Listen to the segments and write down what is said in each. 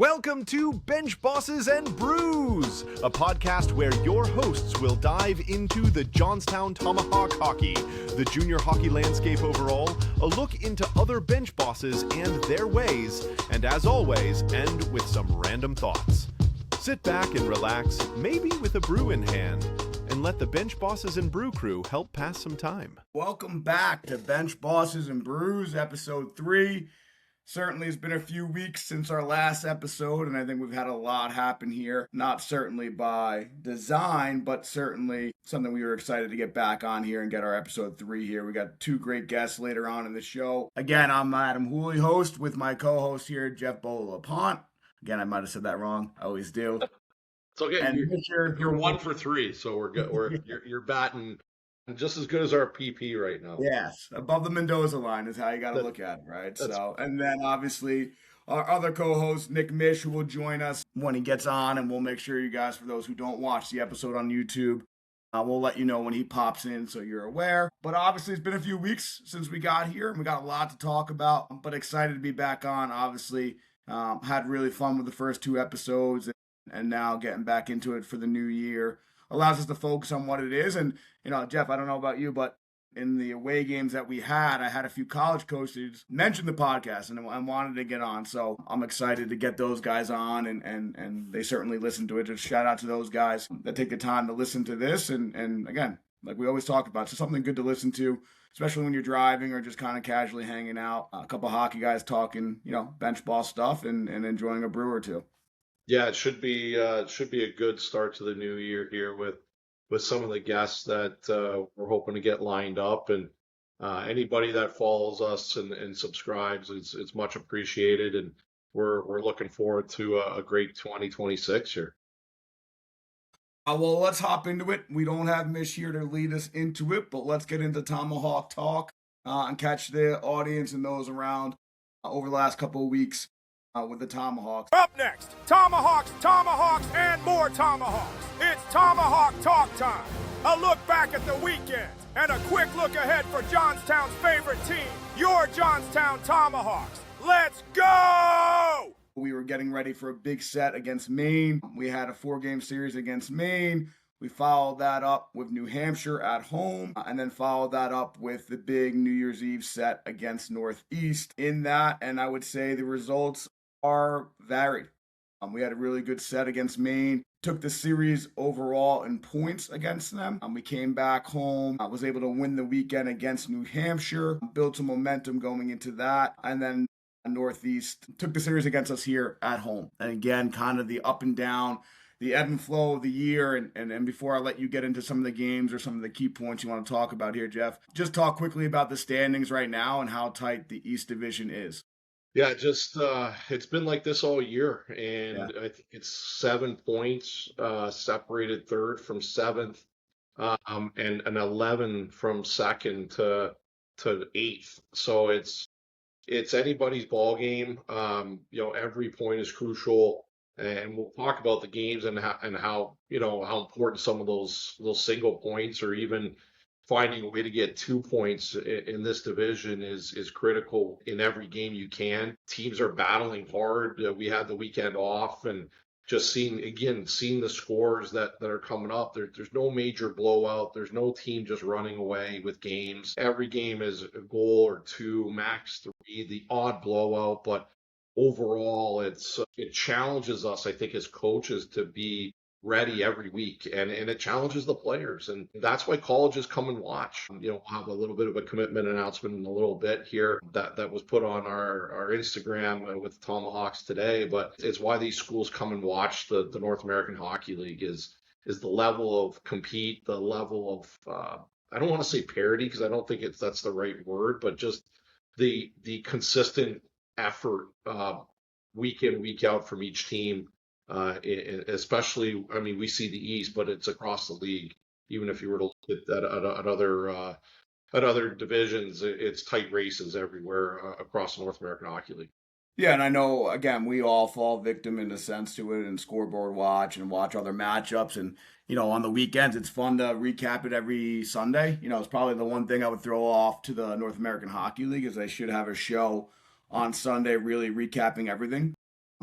Welcome to Bench Bosses and Brews, a podcast where your hosts will dive into the Johnstown Tomahawks Hockey, the junior hockey landscape overall, a look into other bench bosses and their ways, and as always, end with some random thoughts. Sit back and relax, maybe with a brew in hand, and let the Bench Bosses and Brew crew help pass some time. Welcome back to Bench Bosses and Brews, episode 3. Certainly, it's been a few weeks since our last episode, and I think we've had a lot happen here. Not certainly by design, but certainly something we were excited to get back on here and get our episode 3 here. We got 2 great guests later on in the show. Again, I'm Adam Hooley, host, with my co-host here, Jeff Bola-LaPont. Again, I might have said that wrong. I always do. It's okay. And you're 1 for 3, so we're good. You're batting just as good as our PP right now. Yes, above the Mendoza line is how you got to look at it, right? So, and then obviously our other co-host, Nick Mish, who will join us when he gets on, and we'll make sure you guys, for those who don't watch the episode on YouTube, we'll let you know when he pops in so you're aware. But obviously, it's been a few weeks since we got here, and we got a lot to talk about, but excited to be back on, obviously. Had really fun with the first 2 episodes, and now getting back into it for the new year allows us to focus on what it is. And, you know, Jeff, I don't know about you, but in the away games that we had, I had a few college coaches mention the podcast and wanted to get on. So I'm excited to get those guys on, and they certainly listen to it. Just shout out to those guys that take the time to listen to this. And again, like we always talk about, it's just something good to listen to, especially when you're driving or just kind of casually hanging out. A couple of hockey guys talking, you know, bench ball stuff and enjoying a brew or two. Yeah, it should be a good start to the new year here with some of the guests that we're hoping to get lined up, and anybody that follows us and subscribes, it's much appreciated, and we're looking forward to a great 2026 here. Well, let's hop into it. We don't have Mish here to lead us into it, but let's get into Tomahawk talk and catch the audience and those around over the last couple of weeks with the Tomahawks. Up next, Tomahawks, and more Tomahawks. It's Tomahawk Talk time. A look back at the weekend and a quick look ahead for Johnstown's favorite team, your Johnstown Tomahawks. Let's go! We were getting ready for a big set against Maine. We had a 4-game series against Maine. We followed that up with New Hampshire at home, and then followed that up with the big New Year's Eve set against Northeast in that. And I would say the results are varied. We had a really good set against Maine. Took the series overall in points against them. We came back home. I was able to win the weekend against New Hampshire. Built some momentum going into that. And then Northeast took the series against us here at home. And again, kind of the up and down, the ebb and flow of the year. And before I let you get into some of the games or some of the key points you want to talk about here, Jeff, just talk quickly about the standings right now and how tight the East Division is. Yeah, just it's been like this all year, and I think it's 7 points separated third from 7th, and an 11 from 2nd to 8th. So it's anybody's ball game. You know, every point is crucial, and we'll talk about the games and how you know how important some of those single points or even finding a way to get 2 points in this division is critical in every game you can. Teams are battling hard. We had the weekend off, and just seeing the scores that are coming up. There's no major blowout. There's no team just running away with games. Every game is a goal or 2, max 3, the odd blowout. But overall, it challenges us, I think, as coaches to be ready every week, and it challenges the players, and that's why colleges come and watch. You know, we'll have a little bit of a commitment announcement in a little bit here that was put on our Instagram with Tomahawks today, but it's why these schools come and watch the North American Hockey League is the level of compete, the level of I don't want to say parity because I don't think that's the right word, but just the consistent effort week in, week out from each team. Especially, I mean, we see the East, but it's across the league. Even if you were to look at other divisions, it's tight races everywhere across the North American Hockey League. Yeah, and I know, again, we all fall victim in a sense to it and scoreboard watch and watch other matchups. And, you know, on the weekends, it's fun to recap it every Sunday. You know, it's probably the one thing I would throw off to the North American Hockey League is they should have a show on Sunday really recapping everything.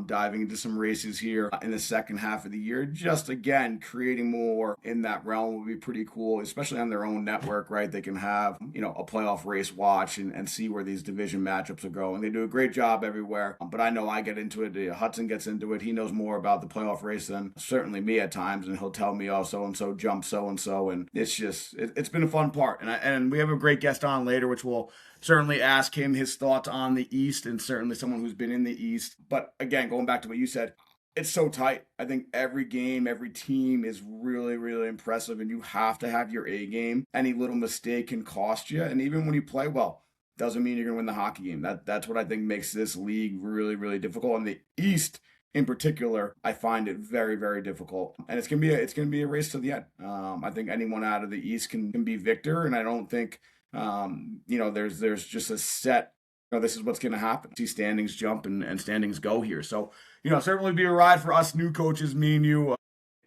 diving into some races here in the second half of the year. Just again, creating more in that realm would be pretty cool, especially on their own network, right? They can have, a playoff race watch and see where these division matchups are going. They do a great job everywhere, but I know I get into it. Hudson gets into it. He knows more about the playoff race than certainly me at times, and he'll tell me, oh, so-and-so jumped so-and-so, and it's just, it's been a fun part. And we have a great guest on later, which will certainly ask him his thoughts on the East, and certainly someone who's been in the East. But again, going back to what you said, it's so tight. I think every game, every team is really, really impressive, and you have to have your A game. Any little mistake can cost you, and even when you play well, doesn't mean you're going to win the hockey game. That's what I think makes this league really, really difficult. And the East, in particular, I find it very, very difficult, and it's gonna be a race to the end. I think anyone out of the East can be victor, and I don't think there's just a set. This is what's going to happen. See standings jump and standings go here. So, certainly be a ride for us new coaches, me and you,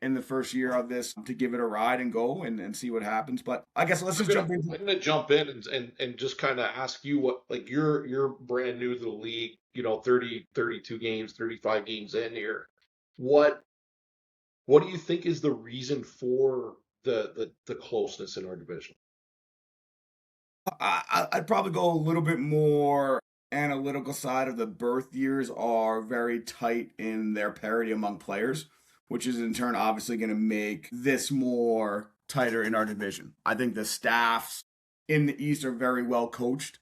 in the first year of this, to give it a ride and go and see what happens. But I guess let's just jump in. I'm going to jump in and just kind of ask you what, like, you're brand new to the league, 30, 32 games, 35 games in here. What do you think is the reason for the closeness in our division? I'd probably go a little bit more analytical side of the birth years are very tight in their parity among players, which is in turn obviously going to make this more tighter in our division. I think the staffs in the East are very well coached.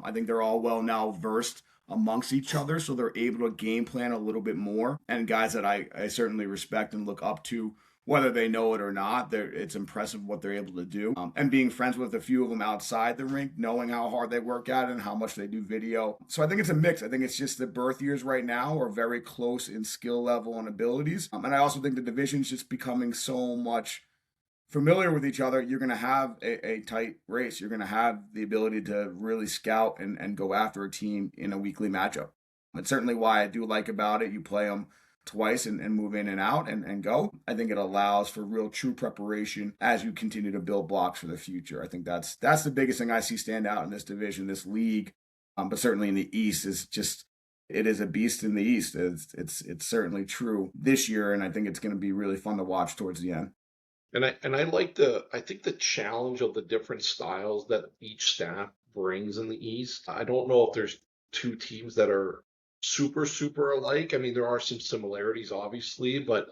I think they're all well now versed amongst each other, so they're able to game plan a little bit more. And guys that I certainly respect and look up to, whether they know it or not, it's impressive what they're able to do. And being friends with a few of them outside the rink, knowing how hard they work at it and how much they do video. So I think it's a mix. I think it's just the birth years right now are very close in skill level and abilities. And I also think the division's just becoming so much familiar with each other. You're going to have a tight race. You're going to have the ability to really scout and go after a team in a weekly matchup. That's certainly why I do like about it. You play them twice and move in and out and go. I think it allows for real true preparation as you continue to build blocks for the future. I think that's the biggest thing I see stand out in this division, this league, but certainly in the East is just, it is a beast in the East. It's certainly true this year, and I think it's going to be really fun to watch towards the end. And I think the challenge of the different styles that each staff brings in the East. I don't know if there's two teams that are super alike. I mean, there are some similarities, obviously, but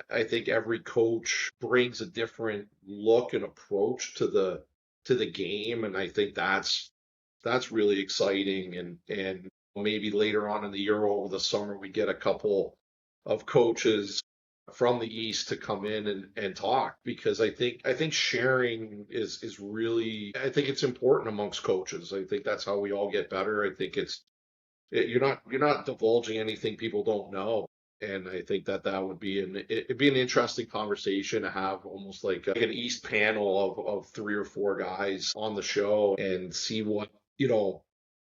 I think every coach brings a different look and approach to the game, and I think that's really exciting. And maybe later on in the year, over the summer, we get a couple of coaches from the East to come in and talk, because I think sharing is really, I think it's important amongst coaches. I think that's how we all get better. I think you're not divulging anything people don't know, and I think that would be it'd be an interesting conversation to have, almost like an East panel of 3 or 4 guys on the show and see what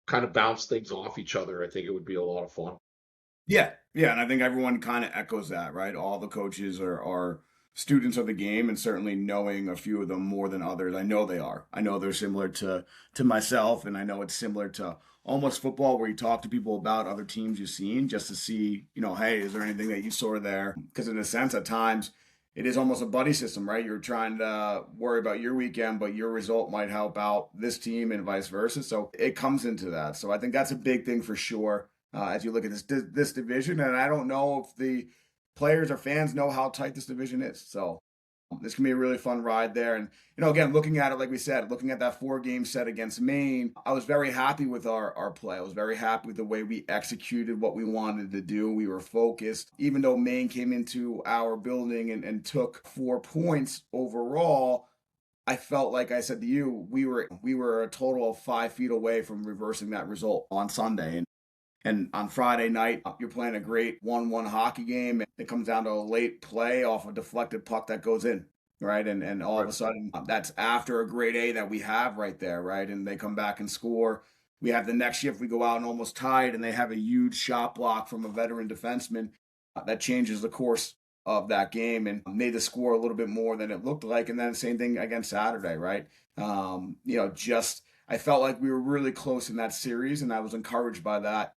kind of bounce things off each other. I think it would be a lot of fun. Yeah, and I think everyone kind of echoes that, right? All the coaches are students of the game, and certainly knowing a few of them more than others. I know they are. I know they're similar to myself, and I know it's similar to almost football, where you talk to people about other teams you've seen just to see, hey, is there anything that you saw there? Because in a sense, at times, it is almost a buddy system, right? You're trying to worry about your weekend, but your result might help out this team and vice versa. So it comes into that. So I think that's a big thing for sure as you look at this division. And I don't know if the players or fans know how tight this division is. So this can be a really fun ride there. And, again, looking at it, like we said, looking at that 4-game set against Maine, I was very happy with our play. I was very happy with the way we executed what we wanted to do. We were focused. Even though Maine came into our building and took 4 points overall, I felt like I said to you, we were a total of 5 feet away from reversing that result on Sunday. And on Friday night, you're playing a great 1-1 hockey game. It comes down to a late play off a deflected puck that goes in, right? And all of a sudden, that's after a great A that we have right there, right? And they come back and score. We have the next shift, we go out and almost tied, and they have a huge shot block from a veteran defenseman that changes the course of that game and made the score a little bit more than it looked like. And then same thing against Saturday, right? I felt like we were really close in that series, and I was encouraged by that.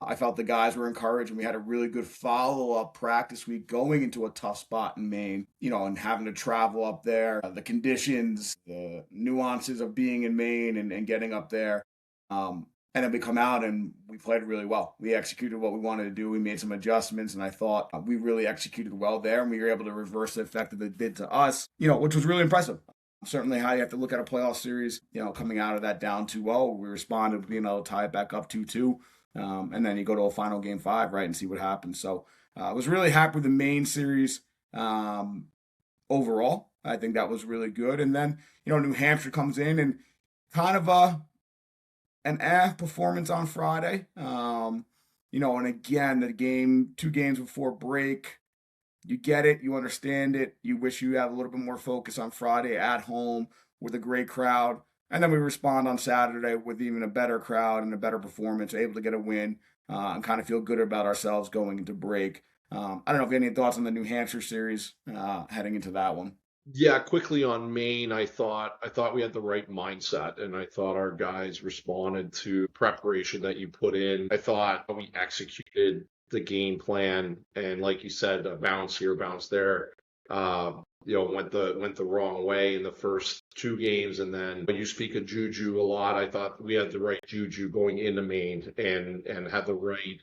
I felt the guys were encouraged, and we had a really good follow-up practice week going into a tough spot in Maine, and having to travel up there, the conditions, the nuances of being in Maine and getting up there. And then we come out and we played really well. We executed what we wanted to do. We made some adjustments, and I thought we really executed well there, and we were able to reverse the effect that it did to us, which was really impressive. Certainly how you have to look at a playoff series, coming out of that down 2-0. We responded with being able to tie it back up 2-2. And then you go to a final game 5, right, and see what happens. So I was really happy with the main series overall. I think that was really good. And then, New Hampshire comes in and kind of an performance on Friday. And again, the game, 2 games before break, you get it, you understand it. You wish you had a little bit more focus on Friday at home with a great crowd. And then we respond on Saturday with even a better crowd and a better performance, able to get a win and kind of feel good about ourselves going into break. I don't know if you have any thoughts on the New Hampshire series heading into that one. Yeah, quickly on Maine, I thought we had the right mindset, and I thought our guys responded to preparation that you put in. I thought we executed the game plan, and like you said, a bounce here, bounce there. Went the wrong way in the first 2 games, and then when you speak of juju a lot, I thought we had the right juju going into Maine and had the right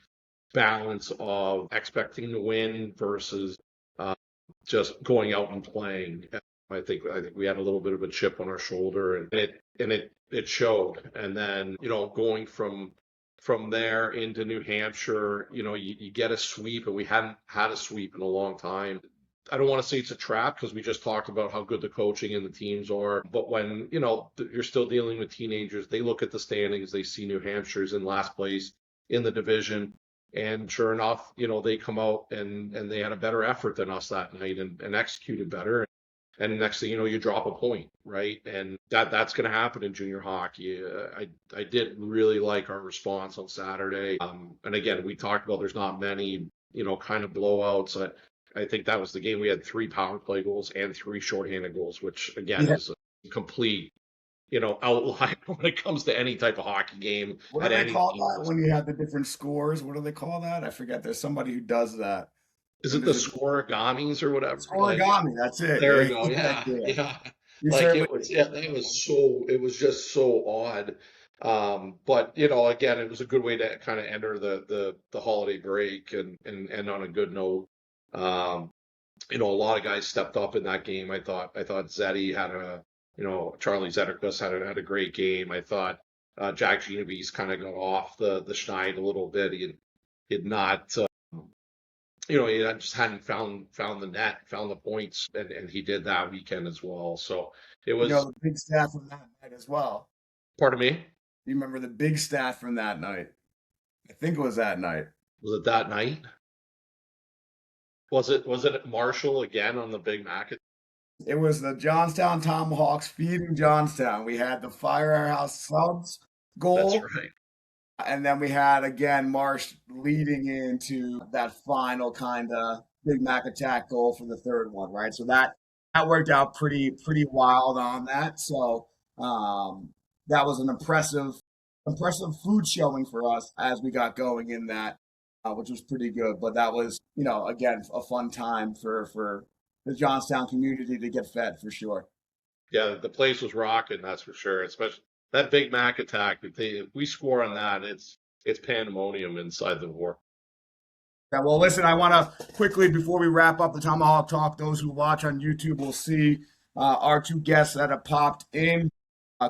balance of expecting to win versus just going out and playing. I think we had a little bit of a chip on our shoulder, and it showed. And then going from there into New Hampshire, you get a sweep, and we hadn't had a sweep in a long time. I don't want to say it's a trap because we just talked about how good the coaching and the teams are. But when, you're still dealing with teenagers, they look at the standings, they see New Hampshire's in last place in the division. And sure enough, they come out and they had a better effort than us that night and executed better. And next thing you know, you drop a point, right? And that's going to happen in junior hockey. I did really like our response on Saturday. And again, we talked about there's not many, kind of blowouts. I think that was the game. We had 3 power play goals and 3 shorthanded goals, which again is a complete, outlier when it comes to any type of hockey game. What do they call that when you have the different scores? What do they call that? I forget. There's somebody who does that. Is it the scoregamis or whatever? Scoregami, that's it. There we go. Yeah. It was just so odd. But again, it was a good way to kind of enter the holiday break and end on a good note. A lot of guys stepped up in that game. I thought Zeddy had Charlie Zetterquist had a great game. I thought Jack Genovese kind of got off the schneid a little bit. He had not, he just hadn't found the net, found the points, and he did that weekend as well. So it was the big stat from that night as well. Pardon me? You remember the big stat from that night? I think it was that night. Was it that night? Was it Marshall again on the Big Mac? It was the Johnstown Tomahawks feeding Johnstown. We had the Firehouse Subs goal. That's right. And then we had, again, Marsh leading into that final kind of Big Mac attack goal for the third one, right? So that worked out pretty wild on that. So that was an impressive food showing for us as we got going in that, which was pretty good. But that was, again, a fun time for the Johnstown community to get fed for sure. Yeah, the place was rocking, that's for sure. Especially that Big Mac attack. If we score on that, it's pandemonium inside the war. Yeah, well, listen, I want to quickly, before we wrap up the Tomahawk Talk, those who watch on YouTube will see our 2 guests that have popped in.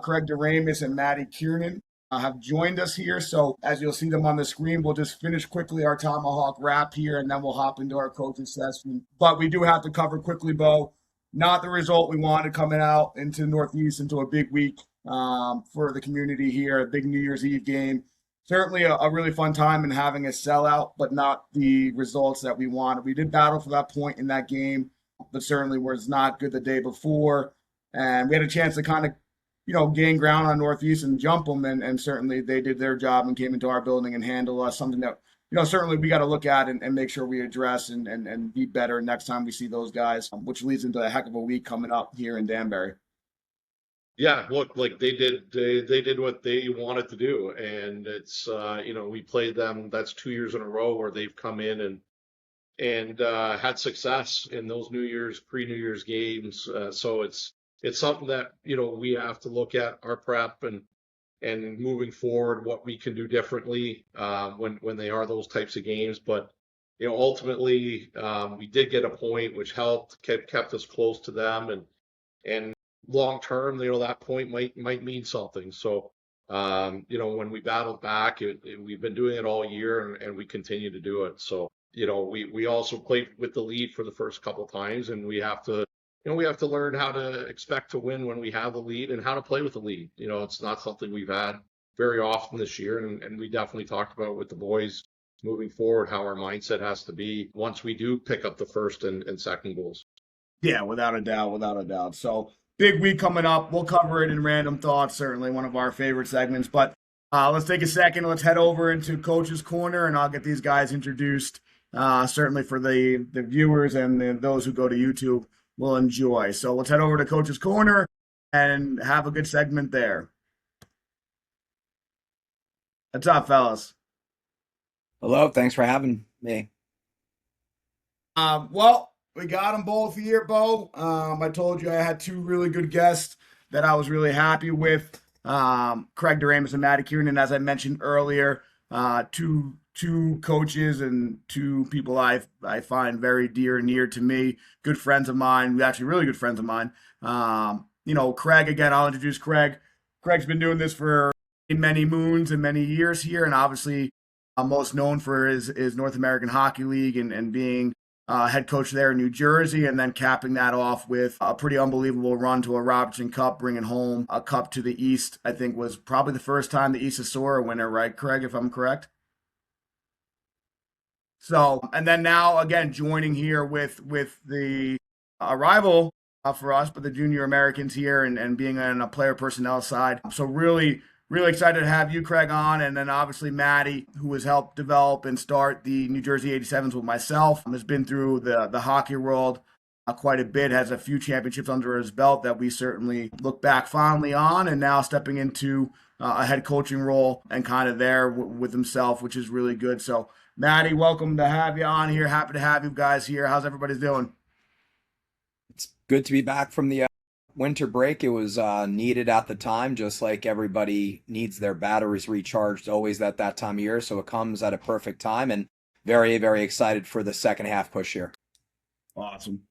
Craig DeRamus and Maddie Kiernan have joined us here. So as you'll see them on the screen, we'll just finish quickly our Tomahawk wrap here, and then we'll hop into our coaching session. But we do have to cover quickly, Bo. Not the result we wanted coming out into Northeast into a big week for the community here, a big New Year's Eve game. Certainly a really fun time and having a sellout, but not the results that we wanted. We did battle for that point in that game, but certainly was not good the day before. And we had a chance to kind of, gain ground on Northeast and jump them. And certainly they did their job and came into our building and handled us, something that, certainly we got to look at and make sure we address and be better next time we see those guys, which leads into a heck of a week coming up here in Danbury. Yeah, look, like they did what they wanted to do, and it's we played them. That's 2 years in a row where they've come in and had success in those pre-New Year's games. So it's something that we have to look at our prep and moving forward what we can do differently when they are those types of games. But ultimately we did get a point which helped kept us close to them and long term, that point might mean something. So, when we battled back, we've been doing it all year, and we continue to do it. So, we also played with the lead for the first couple times, and we have to learn how to expect to win when we have the lead and how to play with the lead. It's not something we've had very often this year, and we definitely talked about with the boys moving forward how our mindset has to be once we do pick up the first and second goals. Yeah, without a doubt, without a doubt. So big week coming up. We'll cover it in Random Thoughts, certainly one of our favorite segments. But let's take a second. Let's head over into Coach's Corner, and I'll get these guys introduced. Certainly for the viewers and those who go to YouTube will enjoy. So let's head over to Coach's Corner and have a good segment there. What's up, fellas? Hello, thanks for having me. Well, we got them both here, Bo. I told you I had two really good guests that I was really happy with. Craig Doremus and Matty Kiernan, as I mentioned earlier, two coaches and two people I find very dear and near to me, good friends of mine, actually really good friends of mine. Craig, again, I'll introduce Craig. Craig's been doing this for many moons and many years here, and obviously most known for his North American Hockey League and being head coach there in New Jersey, and then capping that off with a pretty unbelievable run to a Robertson Cup, bringing home a cup to the East. I think was probably the first time the East saw a winner, right, Craig, if I'm correct? So, and then now, again, joining here with the arrival for us, but the junior Americans here and being on a player personnel side. So really excited to have you, Craig, on. And then obviously Matty, who has helped develop and start the New Jersey 87s with myself, has been through the hockey world quite a bit, has a few championships under his belt that we certainly look back fondly on, and now stepping into a head coaching role and kind of there with himself, which is really good. So, Matty, welcome to have you on here. Happy to have you guys here. How's everybody doing? It's good to be back from the winter break. It was needed at the time, just like everybody needs their batteries recharged always at that time of year. So it comes at a perfect time, and very, very excited for the second half push here. Awesome.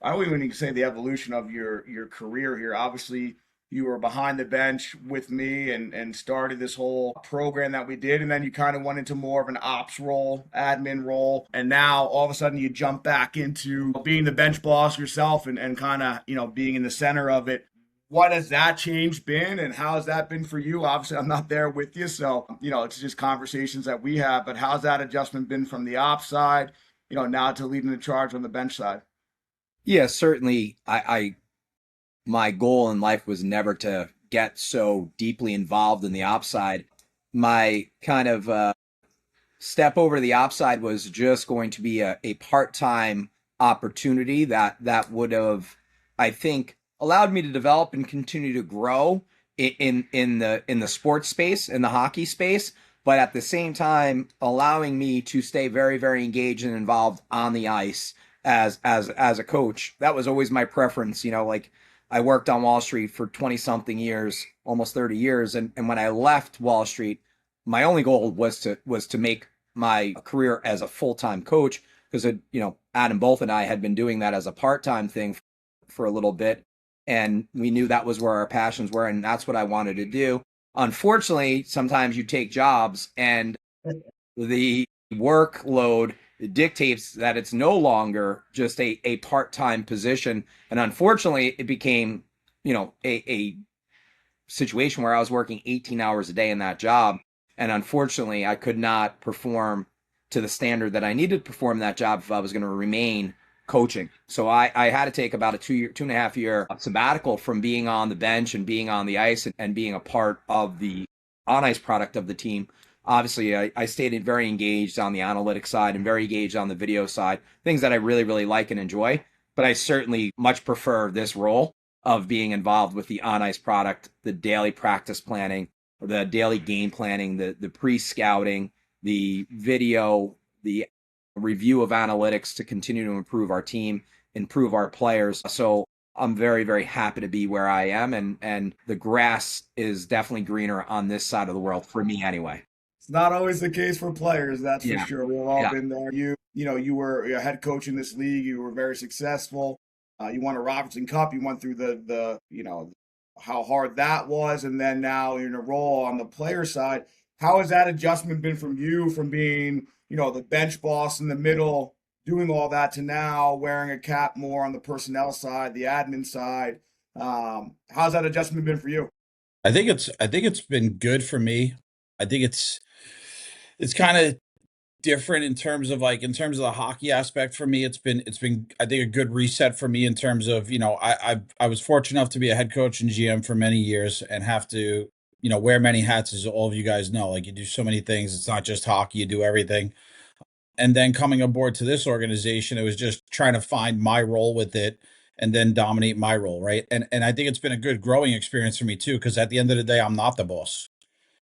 I don't even need to say the evolution of your career here. Obviously, you were behind the bench with me and started this whole program that we did. And then you kind of went into more of an ops role, admin role. And now all of a sudden you jump back into being the bench boss yourself and kind of, being in the center of it. What has that change been and how has that been for you? Obviously, I'm not there with you. So, it's just conversations that we have. But how's that adjustment been from the ops side, now to leading the charge on the bench side? Yeah, certainly. My goal in life was never to get so deeply involved in the ops side. My kind of step over the ops side was just going to be a part-time opportunity that would have, I think, allowed me to develop and continue to grow in the sports space, in the hockey space, but at the same time allowing me to stay very, very engaged and involved on the ice as a coach. That was always my preference. I worked on Wall Street for 20 something years, almost 30 years. And when I left Wall Street, my only goal was to make my career as a full-time coach, because Adam Both and I had been doing that as a part-time thing for a little bit. And we knew that was where our passions were. And that's what I wanted to do. Unfortunately, sometimes you take jobs and the workload dictates that it's no longer just a part-time position. And unfortunately, it became, a situation where I was working 18 hours a day in that job. And unfortunately, I could not perform to the standard that I needed to perform that job if I was going to remain coaching. So I had to take about a 2.5 year sabbatical from being on the bench and being on the ice and being a part of the on-ice product of the team. Obviously, I stayed very engaged on the analytics side and very engaged on the video side, things that I really, really like and enjoy. But I certainly much prefer this role. of being involved with the on ice product, the daily practice planning, the daily game planning, the pre-scouting, the video, the review of analytics to continue to improve our team, improve our players. So I'm very, very happy to be where I am, and the grass is definitely greener on this side of the world for me anyway. It's not always the case for players, that's for sure. We've all been there. You were a head coach in this league. You were very successful. You won a Robertson Cup. You went through the how hard that was, and then now you're in a role on the player side. How has that adjustment been from you, from being the bench boss in the middle, doing all that, to now wearing a cap more on the personnel side, the admin side? How's that adjustment been for you? I think it's been good for me. I think it's kind of different in terms of the hockey aspect for me. It's been I think a good reset for me in terms of I was fortunate enough to be a head coach and GM for many years and have to wear many hats, as all of you guys know. Like, you do so many things. It's not just hockey, you do everything. And then coming aboard to this organization, it was just trying to find my role with it and then dominate my role, right? And I think it's been a good growing experience for me too, because at the end of the day, I'm not the boss.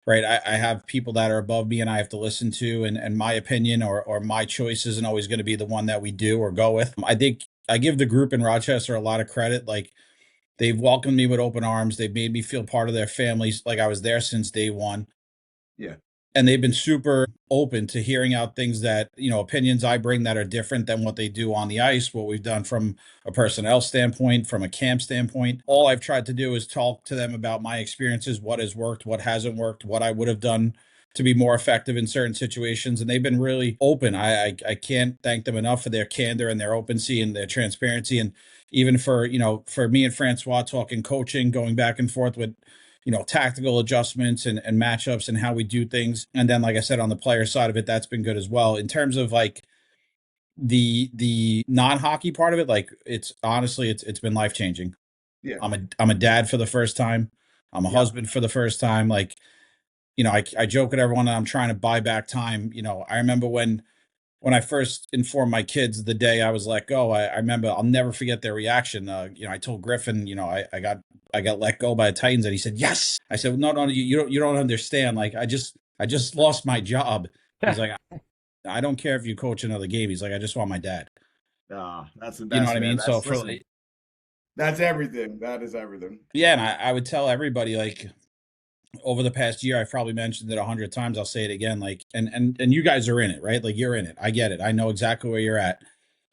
Right. I have people that are above me and I have to listen to, and my opinion or my choice isn't always going to be the one that we do or go with. I think I give the group in Rochester a lot of credit. Like, they've welcomed me with open arms. They've made me feel part of their families. Like, I was there since day one. Yeah. And they've been super open to hearing out things that, opinions I bring that are different than what they do on the ice, what we've done from a personnel standpoint, from a camp standpoint. All I've tried to do is talk to them about my experiences, what has worked, what hasn't worked, what I would have done to be more effective in certain situations. And they've been really open. I can't thank them enough for their candor and their opency and their transparency. And even for me and Francois talking coaching, going back and forth with tactical adjustments and matchups and how we do things. And then, like I said, on the player side of it, that's been good as well. In terms of like the non-hockey part of it, like, it's honestly, it's been life-changing. Yeah. I'm a dad for the first time. I'm a husband for the first time. Like, I joke with everyone that I'm trying to buy back time. I remember when I first informed my kids the day I was let go, I remember, I'll never forget their reaction. I told Griffin, I got let go by the Titans, and he said, "Yes." I said, "No, you don't understand. Like, I just lost my job." He's like, "I don't care if you coach another game." He's like, "I just want my dad." That's the best. You know what I mean? So that's everything. That is everything. Yeah, and I would tell everybody, like, over the past year, I've probably mentioned it 100 times. I'll say it again. Like, and you guys are in it, right? Like, you're in it. I get it. I know exactly where you're at.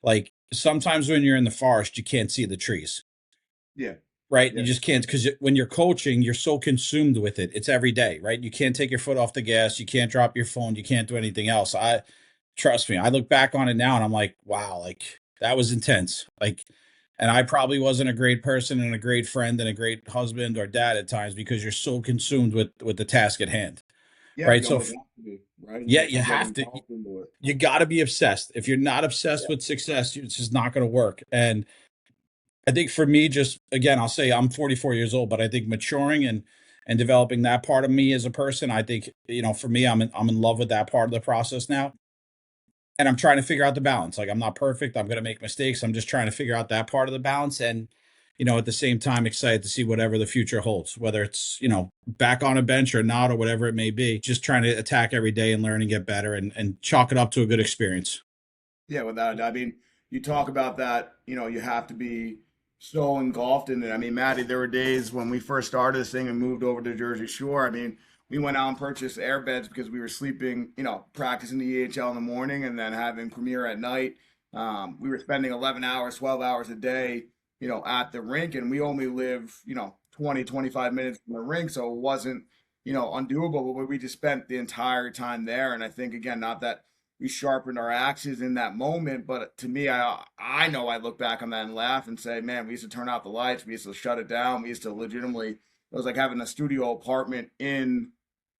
Like, sometimes when you're in the forest, you can't see the trees. Yeah. Right. Yeah. You just can't, because when you're coaching, you're so consumed with it. It's every day, right? You can't take your foot off the gas. You can't drop your phone. You can't do anything else. Trust me, I look back on it now and I'm like, wow, like, that was intense. Like, and I probably wasn't a great person and a great friend and a great husband or dad at times, because you're so consumed with the task at hand. Yeah, right. So, right? Yeah, you have to. You got to be obsessed. If you're not obsessed with success, it's just not going to work. And I think for me, just again, I'll say I'm 44 years old, but I think maturing and developing that part of me as a person, I think, for me, I'm in love with that part of the process now. And I'm trying to figure out the balance. Like, I'm not perfect. I'm going to make mistakes. I'm just trying to figure out that part of the balance. And, at the same time, excited to see whatever the future holds, whether it's, back on a bench or not, or whatever it may be. Just trying to attack every day and learn and get better and chalk it up to a good experience. Yeah, without, I mean, you talk about that, you have to be so engulfed in it. I mean, Maddie, there were days when we first started this thing and moved over to Jersey Shore. I mean, we went out and purchased air beds because we were sleeping, practicing the EHL in the morning and then having premiere at night. We were spending 11 hours, 12 hours a day, at the rink, and we only live, 20, 25 minutes from the rink. So it wasn't, undoable, but we just spent the entire time there. And I think, again, not that we sharpened our axes in that moment, but to me, I know I look back on that and laugh and say, man, we used to turn out the lights, we used to shut it down, we used to legitimately, it was like having a studio apartment in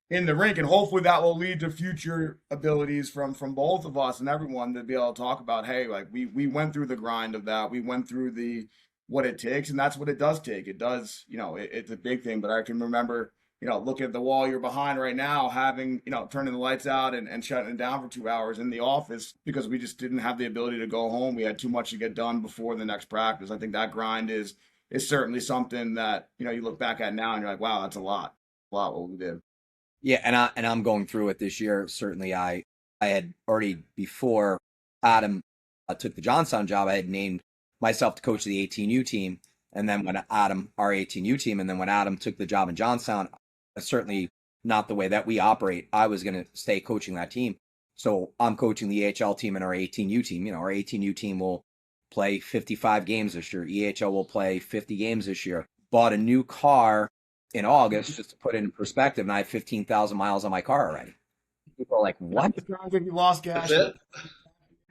the rink, and hopefully that will lead to future abilities from both of us and everyone to be able to talk about, hey, like, we went through the grind of that, we went through the what it takes, and that's what it does take. It does, it's a big thing, but I can remember, look at the wall you're behind right now, having, turning the lights out and shutting it down for 2 hours in the office because we just didn't have the ability to go home. We had too much to get done before the next practice. I think that grind is is certainly something that, you look back at now and you're like, wow, that's a lot what we did. Yeah, and I'm going through it this year. Certainly, I had already before Adam took the Johnstown job, I had named myself to coach the 18U team, and then when Adam, our 18U team, and then when Adam took the job in Johnstown, certainly not the way that we operate. I was going to stay coaching that team, so I'm coaching the EHL team and our 18U team. Our 18U team will play 55 games this year. EHL will play 50 games this year. Bought a new car in August, just to put it in perspective, and I have 15,000 miles on my car already. People are like, what? You lost gas.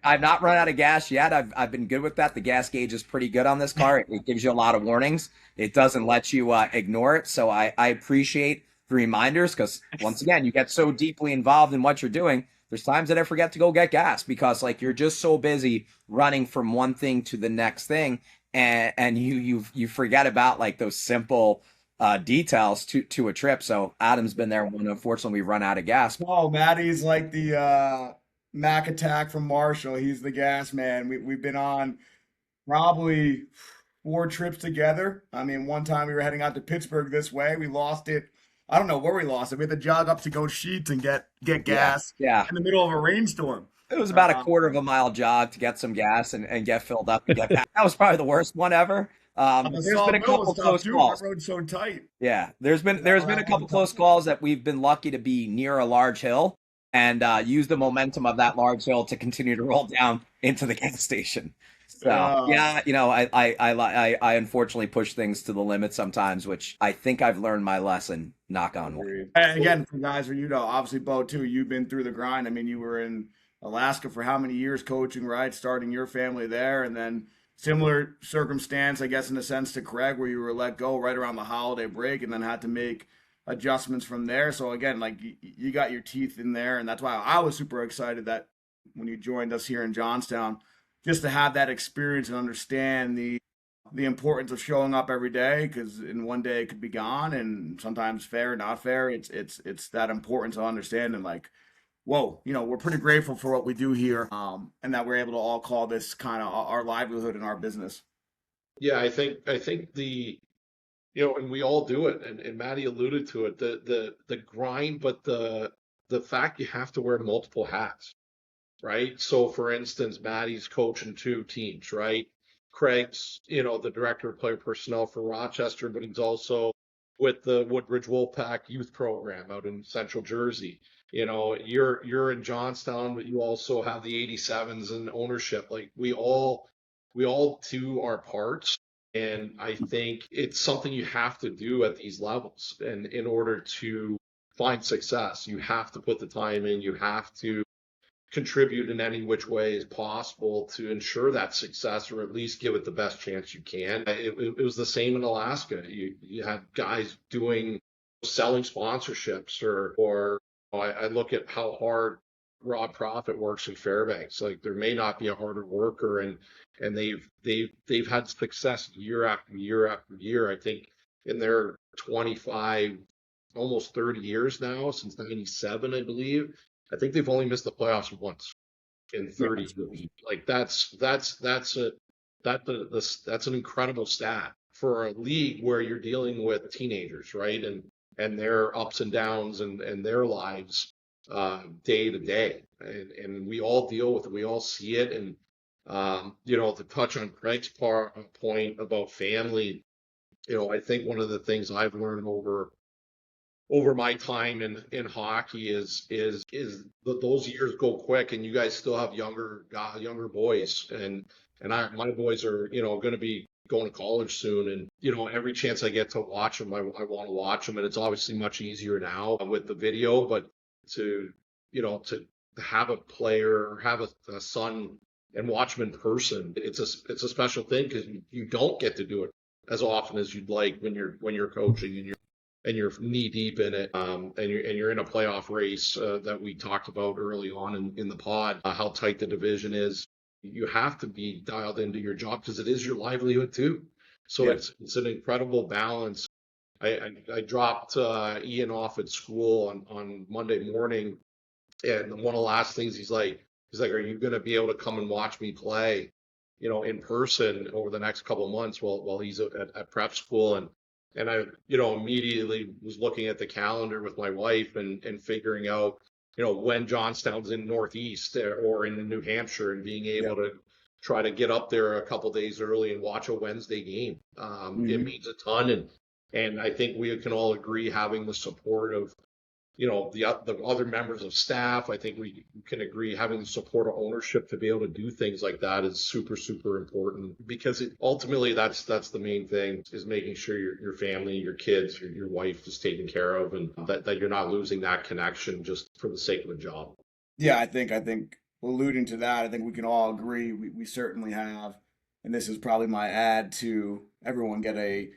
I've not run out of gas yet. I've been good with that. The gas gauge is pretty good on this car. It gives you a lot of warnings. It doesn't let you ignore it. So I appreciate the reminders, because once again, you get so deeply involved in what you're doing. There's times that I forget to go get gas because like you're just so busy running from one thing to the next thing, and you forget about like those simple details to a trip. So Adam's been there when unfortunately we run out of gas. Oh, Maddie's like the Mac Attack from Marshall. He's the gas man. We've been on probably 4 trips together. I mean, one time we were heading out to Pittsburgh this way. We lost it. I don't know where we lost it. We had to jog up to go Sheets and get gas in the middle of a rainstorm. It was about a quarter of a mile jog to get some gas and get filled up. To get back. That was probably the worst one ever. There's been a couple close calls. That road's so tight. Yeah, there's been a couple close calls that we've been lucky to be near a large hill and use the momentum of that large hill to continue to roll down into the gas station. So I unfortunately push things to the limit sometimes, which I think I've learned my lesson. Knock on wood. And again, for guys, obviously, Bo too. You've been through the grind. I mean, you were in Alaska for how many years coaching, right? Starting your family there, and then similar circumstance, I guess, in a sense to Craig, where you were let go right around the holiday break, and then had to make adjustments from there. So again, like you got your teeth in there, and that's why I was super excited that when you joined us here in Johnstown, just to have that experience and understand the importance of showing up every day, because in one day it could be gone, and sometimes fair, not fair. It's that importance of understanding, like, whoa, we're pretty grateful for what we do here, and that we're able to all call this kind of our livelihood and our business. Yeah, I think the and we all do it, and Maddie alluded to it, the grind, but the fact you have to wear multiple hats, right? So for instance, Maddie's coaching 2 teams, right? Craig's, the director of player personnel for Rochester, but he's also with the Woodbridge Wolfpack youth program out in Central Jersey. You're in Johnstown, but you also have the 87s and ownership. Like we all do our parts. And I think it's something you have to do at these levels. And in order to find success, you have to put the time in, you have to contribute in any which way is possible to ensure that success, or at least give it the best chance you can. It was the same in Alaska. You had guys selling sponsorships, or I look at how hard Rob Profit works in Fairbanks. Like there may not be a harder worker, and they've had success year after year after year. I think in their 25, almost 30 years now, since '97, I believe. I think they've only missed the playoffs once in 30 years. Like that's an incredible stat for a league where you're dealing with teenagers, right? And their ups and downs and their lives day to day. And we all deal with it. We all see it. And to touch on Craig's point about family, I think one of the things I've learned over my time in hockey is that those years go quick, and you guys still have younger boys, and my boys are going to be going to college soon, and every chance I get to watch them, I want to watch them, and it's obviously much easier now with the video, but to have a player, have a son, and watch them in person, it's a special thing, because you don't get to do it as often as you'd like when you're coaching and you're knee deep in it, and you're in a playoff race that we talked about early on in the pod, how tight the division is. You have to be dialed into your job because it is your livelihood too. So it's an incredible balance. I dropped Ian off at school on Monday morning, and one of the last things he's like, are you going to be able to come and watch me play? in person over the next couple of months while he's at prep school. And I, immediately was looking at the calendar with my wife and figuring out, when Johnstown's in Northeast or in New Hampshire, and being able to try to get up there a couple days early and watch a Wednesday game. It means a ton. And I think we can all agree, having the support of, the other members of staff, I think we can agree having the support of ownership to be able to do things like that is super, super important, because ultimately that's the main thing, is making sure your family, your kids, your wife is taken care of, and that you're not losing that connection just for the sake of a job. Yeah, I think alluding to that, I think we can all agree we certainly have, and this is probably my add to everyone get a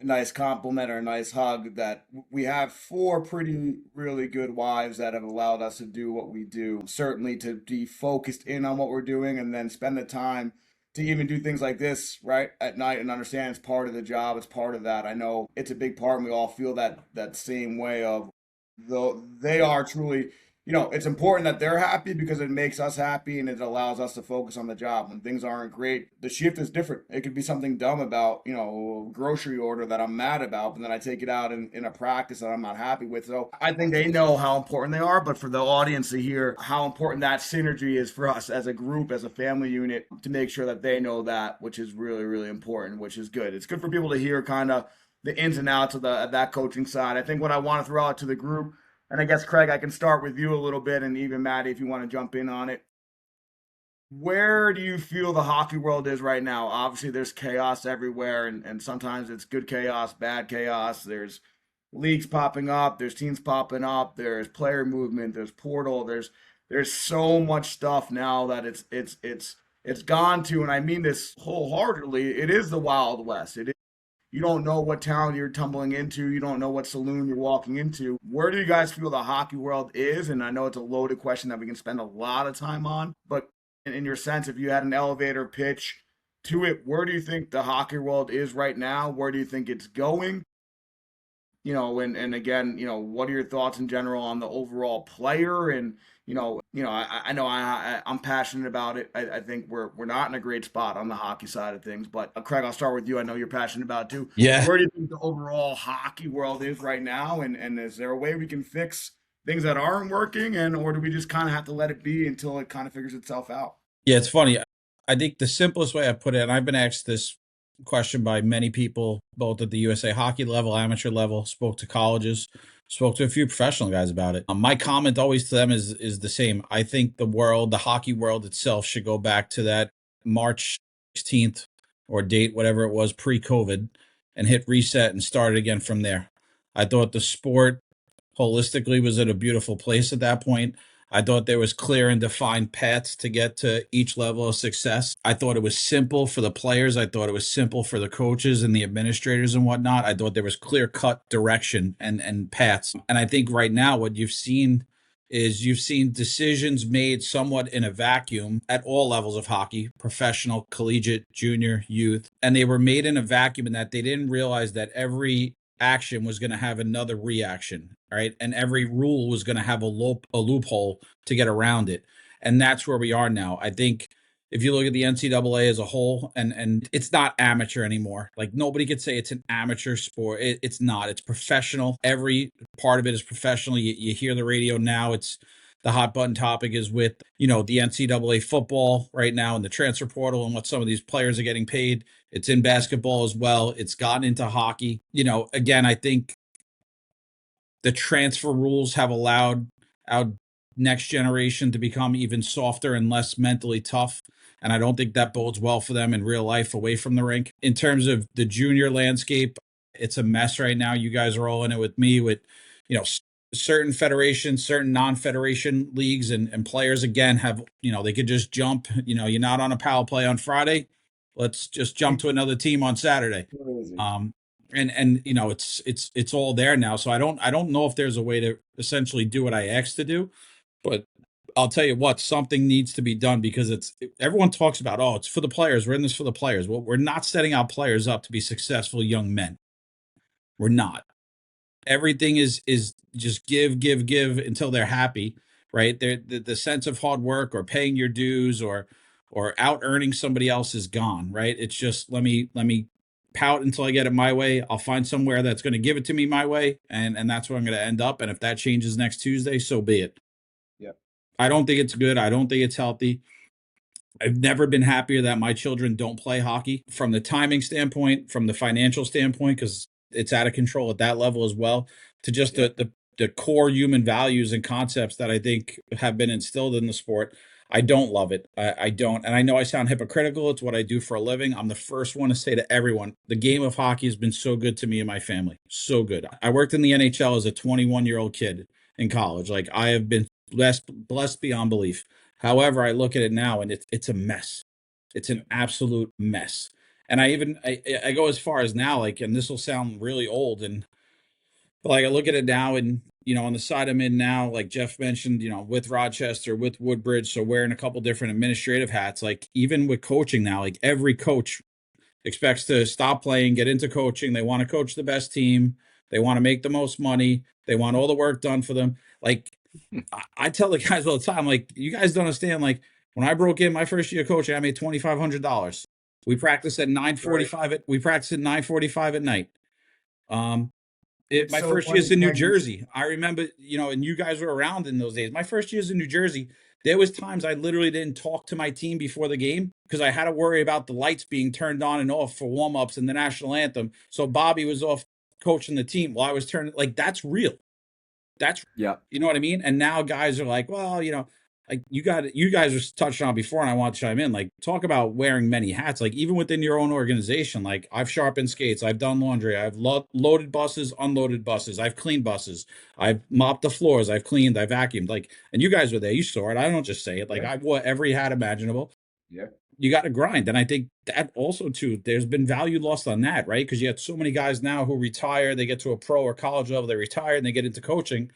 nice compliment or a nice hug, that we have 4 pretty really good wives that have allowed us to do what we do. Certainly to be focused in on what we're doing, and then spend the time to even do things like this right at night, and understand it's part of the job, it's part of that. I know it's a big part, and we all feel that same way of, though they are truly, it's important that they're happy because it makes us happy and it allows us to focus on the job. When things aren't great, the shift is different. It could be something dumb about, a grocery order that I'm mad about, but then I take it out in a practice that I'm not happy with. So I think they know how important they are, but for the audience to hear how important that synergy is for us as a group, as a family unit, to make sure that they know that, which is really, really important, which is good. It's good for people to hear kind of the ins and outs of that coaching side. I think what I want to throw out to the group, and I guess, Craig, I can start with you a little bit, and even Maddie, if you want to jump in on it. Where do you feel the hockey world is right now? Obviously, there's chaos everywhere, and sometimes it's good chaos, bad chaos. There's leagues popping up, there's teams popping up, there's player movement, there's portal, there's so much stuff now that it's gone to, and I mean this wholeheartedly, it is the Wild West. You don't know what town you're tumbling into. You don't know what saloon you're walking into. Where do you guys feel the hockey world is? And I know it's a loaded question that we can spend a lot of time on, but in your sense, if you had an elevator pitch to it, where do you think the hockey world is right now? Where do you think it's going? And again, what are your thoughts in general on the overall player? And I know I'm passionate about it. I think we're not in a great spot on the hockey side of things. But Craig, I'll start with you. I know you're passionate about it too. Yeah. Where do you think the overall hockey world is right now? And is there a way we can fix things that aren't working, or do we just kind of have to let it be until it kind of figures itself out? Yeah, it's funny. I think the simplest way I put it, and I've been asked this question by many people, both at the USA hockey level, amateur level, spoke to colleges, spoke to a few professional guys about it. My comment always to them is the same. I think the hockey world itself should go back to that March 16th or date, whatever it was, pre-COVID, and hit reset and start again from there. I thought the sport holistically was at a beautiful place at that point. I thought there was clear and defined paths to get to each level of success. I thought it was simple for the players. I thought it was simple for the coaches and the administrators and whatnot. I thought there was clear-cut direction and paths. And I think right now what you've seen decisions made somewhat in a vacuum at all levels of hockey, professional, collegiate, junior, youth. And they were made in a vacuum in that they didn't realize that every action was going to have another reaction, right? And every rule was going to have a loophole to get around it. And that's where we are now. I think if you look at the NCAA as a whole, and it's not amateur anymore. Like, nobody could say it's an amateur sport. It's not. It's professional. Every part of it is professional. You hear the radio now. It's the hot button topic is with, the NCAA football right now and the transfer portal and what some of these players are getting paid. It's in basketball as well. It's gotten into hockey. Again, I think the transfer rules have allowed our next generation to become even softer and less mentally tough. And I don't think that bodes well for them in real life away from the rink. In terms of the junior landscape, it's a mess right now. You guys are all in it with me with, certain federations, certain non-federation leagues and players, again, have, they could just jump, you're not on a power play on Friday. Let's just jump to another team on Saturday. And it's all there now. So I don't know if there's a way to essentially do what I asked to do, but I'll tell you what, something needs to be done, because everyone talks about, it's for the players. We're in this for the players. Well, we're not setting our players up to be successful young men. We're not. Everything is just give until they're happy, right? The sense of hard work or paying your dues or or out earning somebody else is gone, right? It's just let me pout until I get it my way. I'll find somewhere that's going to give it to me my way, and that's where I'm going to end up. And if that changes next Tuesday, so be it. Yep. I don't think it's good. I don't think it's healthy. I've never been happier that my children don't play hockey from the timing standpoint, from the financial standpoint, because it's out of control at that level as well, to just the core human values and concepts that I think have been instilled in the sport. I don't love it. I don't. And I know I sound hypocritical. It's what I do for a living. I'm the first one to say to everyone, the game of hockey has been so good to me and my family. So good. I worked in the NHL as a 21-year-old kid in college. Like, I have been blessed beyond belief. However, I look at it now and it's a mess. It's an absolute mess. And I go as far as now, like, and this will sound really old, and like I look at it now, and on the side I'm in now, like Jeff mentioned, with Rochester, with Woodbridge, so wearing a couple different administrative hats, like even with coaching now, like every coach expects to stop playing, get into coaching. They want to coach the best team. They want to make the most money. They want all the work done for them. Like, I tell the guys all the time, like, you guys don't understand. Like, when I broke in my first year of coaching, I made $2,500. We practiced at 9:45. We practiced at 9:45 at night. My first years in New Jersey, I remember, and you guys were around in those days. My first years in New Jersey, there was times I literally didn't talk to my team before the game because I had to worry about the lights being turned on and off for warm-ups and the national anthem. So Bobby was off coaching the team while I was turning. Like, that's real. That's, you know what I mean? And now guys are like, well, like you guys were touched on before, and I want to chime in. Like, talk about wearing many hats. Like, even within your own organization, like, I've sharpened skates, I've done laundry, I've loaded buses, unloaded buses, I've cleaned buses, I've mopped the floors, I've cleaned, I vacuumed. Like, and you guys were there, you saw it. I don't just say it. Like, I wore every hat imaginable. Yeah. You got to grind, and I think that also too, there's been value lost on that, right? Because you have so many guys now who retire, they get to a pro or college level, they retire, and they get into coaching,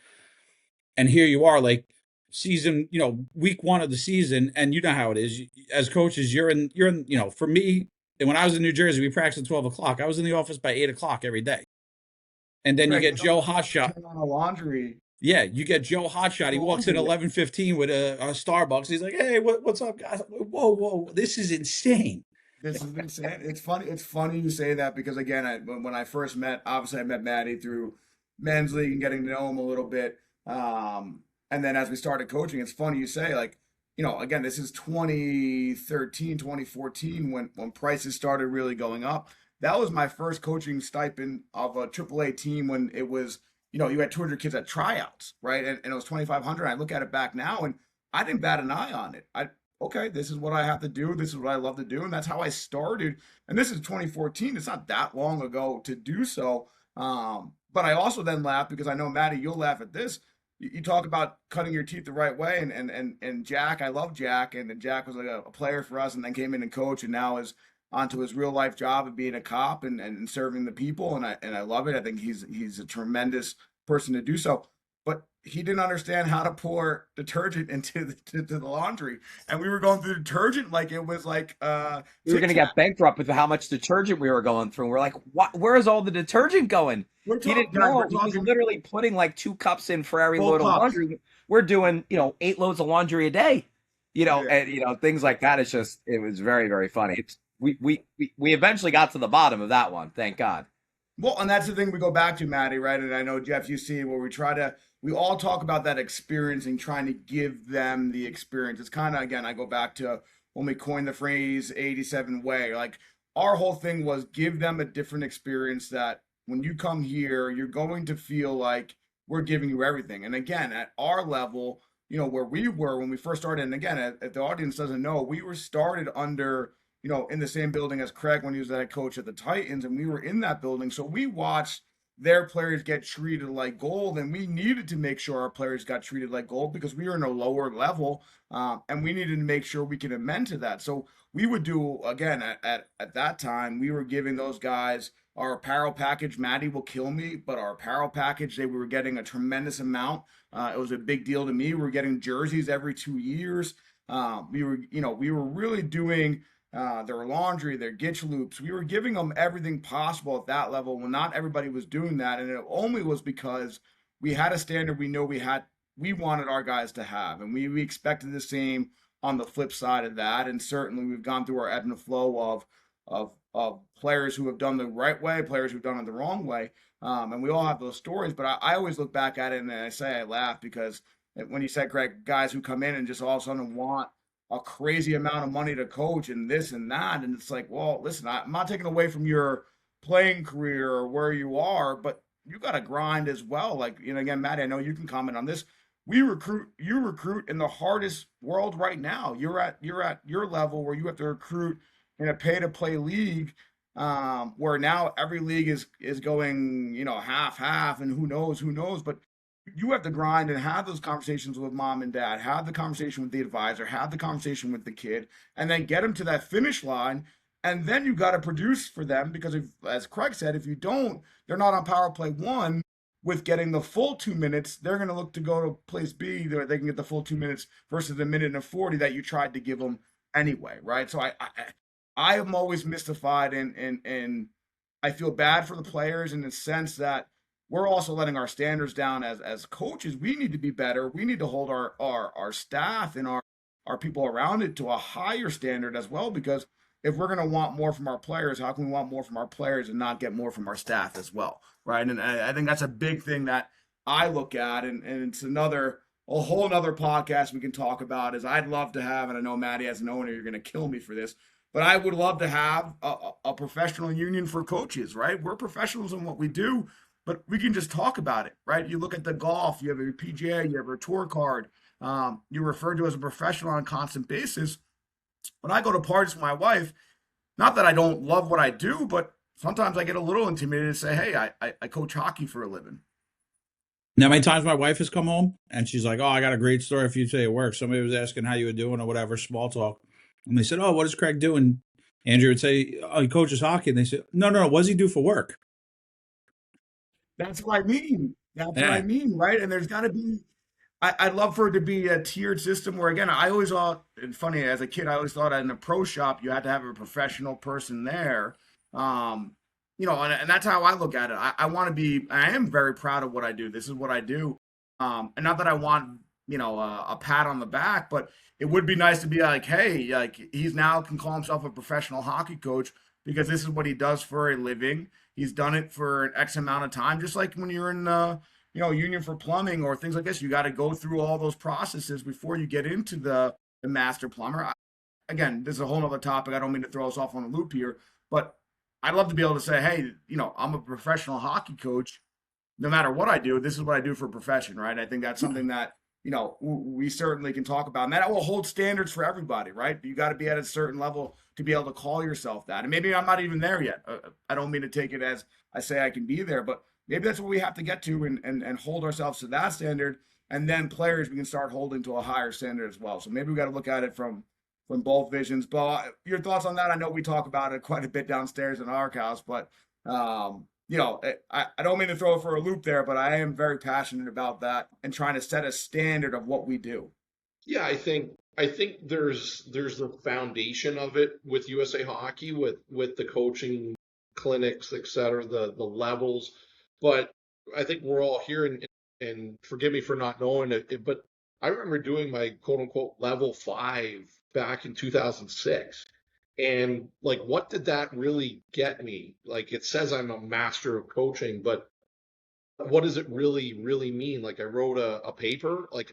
and here you are, like, season, week one of the season, and you know how it is as coaches. You're in. For me, and when I was in New Jersey, we practiced at 12 o'clock. I was in the office by 8 o'clock every day, and then you get Joe Hotshot. On a laundry. Yeah, you get Joe Hotshot. He walks in 11:15 with a Starbucks. He's like, "Hey, what's up, guys?" I'm like, whoa, this is insane. This is insane. It's funny. It's funny you say that because, again, when I first met, obviously I met Maddie through men's league and getting to know him a little bit. And then as we started coaching, it's funny you say, like, again, this is 2013, 2014 when prices started really going up. That was my first coaching stipend of a AAA team when it was, you had 200 kids at tryouts, right? And it was 2,500. I look at it back now, and I didn't bat an eye on it. Okay, this is what I have to do. This is what I love to do. And that's how I started. And this is 2014. It's not that long ago to do so. But I also then laugh because I know, Maddie, you'll laugh at this. You talk about cutting your teeth the right way, and Jack, I love Jack, and Jack was like a player for us, and then came in and coached, and now is onto his real life job of being a cop and serving the people, and I love it. I think he's a tremendous person to do so, but he didn't understand how to pour detergent into the laundry, and we were going through detergent like it was like we were going to get bankrupt with how much detergent we were going through. We're like, what? Where's all the detergent going? He didn't know. He was literally putting like 2 cups in for every load of laundry. We're doing, 8 loads of laundry a day, and things like that. It was very, very funny. We eventually got to the bottom of that one. Thank God. Well, and that's the thing we go back to, Maddie, right? And I know, Jeff, you see where we all talk about that experience and trying to give them the experience. It's kind of, again, I go back to when we coined the phrase 87 way. Like, our whole thing was give them a different experience that when you come here, you're going to feel like we're giving you everything. And again, at our level, where we were when we first started, and again, if the audience doesn't know, we were started under, in the same building as Craig when he was the head coach at the Titans, and we were in that building. So we watched their players get treated like gold, and we needed to make sure our players got treated like gold because we were in a lower level, and we needed to make sure we could amend to that. So we would do, again, at that time, we were giving those guys our apparel package. Maddie will kill me, but our apparel package, we were getting a tremendous amount. It was a big deal to me. We were getting jerseys every 2 years. We were really doing their laundry, their gitch loops. We were giving them everything possible at that level when not everybody was doing that. And it only was because we had a standard we wanted our guys to have. And we expected the same on the flip side of that. And certainly we've gone through our ebb and flow of players who have done the right way, players who've done it the wrong way. And we all have those stories, but I always look back at it and I say I laugh because when you said, Craig, guys who come in and just all of a sudden want a crazy amount of money to coach and this and that, and it's like, well, listen, I'm not taking away from your playing career or where you are, but you got to grind as well. Like, again, Maddie, I know you can comment on this. You recruit in the hardest world right now. You're at your level where you have to recruit in a pay to play league, where now every league is going, half, and who knows, but you have to grind and have those conversations with mom and dad, have the conversation with the advisor, have the conversation with the kid, and then get them to that finish line. And then you got to produce for them because, as Craig said, if you don't, they're not on power play 1 with getting the full 2 minutes. They're going to look to go to place B where they can get the full 2 minutes versus the minute and 40 that you tried to give them anyway, right? So I am always mystified, and I feel bad for the players in the sense that we're also letting our standards down as coaches. We need to be better. We need to hold our staff and our people around it to a higher standard as well, because if we're going to want more from our players, how can we want more from our players and not get more from our staff as well, right? And I think that's a big thing that I look at, and it's a whole nother podcast we can talk about. Is I'd love to have, and I know Maddie as an owner, you're going to kill me for this, but I would love to have a professional union for coaches, right? We're professionals in what we do, but we can just talk about it, right? You look at the golf, you have a PGA, you have a tour card, you're referred to as a professional on a constant basis. When I go to parties with my wife, not that I don't love what I do, but sometimes I get a little intimidated and say, hey, I coach hockey for a living. Now, many times my wife has come home and she's like, oh, I got a great story for you today at work. Somebody was asking how you were doing or whatever, small talk. And they said, oh, what is Craig doing? Andrew would say, oh, he coaches hockey. And they said, no, what does he do for work? That's what I mean. What I mean, right? And there's got to be, I'd love for it to be a tiered system where, again, I always thought, and funny, as a kid, I always thought in a pro shop, you had to have a professional person there. And that's how I look at it. I am very proud of what I do. This is what I do. And not that I want, a pat on the back, but it would be nice to be like, hey, like he's now can call himself a professional hockey coach because this is what he does for a living. He's done it for an X amount of time, just like when you're in union for plumbing or things like this. You got to go through all those processes before you get into the master plumber. Again, this is a whole other topic. I don't mean to throw us off on a loop here, but I'd love to be able to say, hey, I'm a professional hockey coach. No matter what I do, this is what I do for a profession, right? I think that's something that, we certainly can talk about. And that will hold standards for everybody, right? You got to be at a certain level to be able to call yourself that. And maybe I'm not even there yet. I don't mean to take it as I say I can be there, but maybe that's what we have to get to and hold ourselves to that standard. And then players, we can start holding to a higher standard as well. So maybe we got to look at it from both visions. But your thoughts on that? I know we talk about it quite a bit downstairs in our house, but I don't mean to throw it for a loop there, but I am very passionate about that and trying to set a standard of what we do. Yeah, I think there's the foundation of it with USA Hockey, with the coaching clinics, et cetera, the levels. But I think we're all here, and forgive me for not knowing it, but I remember doing my quote unquote level 5 back in 2006. And like, what did that really get me? Like, it says I'm a master of coaching, but what does it really, really mean? Like, I wrote a paper. Like,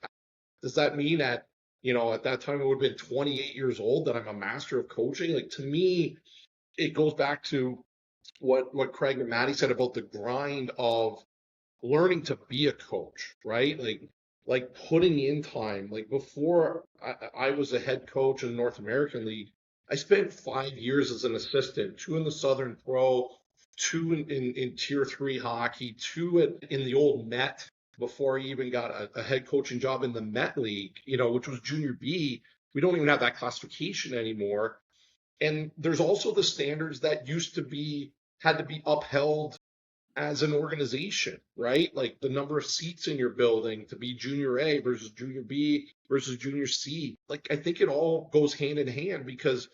does that mean at that time it would have been 28 years old that I'm a master of coaching? Like, to me, it goes back to what Craig and Maddie said about the grind of learning to be a coach, right? Like putting in time. Like, before I was a head coach in the North American League, I spent 5 years as an assistant, 2 in the Southern Pro, 2 in Tier 3 hockey, 2 in the old Met before I even got a head coaching job in the Met League, which was Junior B. We don't even have that classification anymore. And there's also the standards that had to be upheld as an organization, right? Like the number of seats in your building to be Junior A versus Junior B versus Junior C. Like, I think it all goes hand in hand, because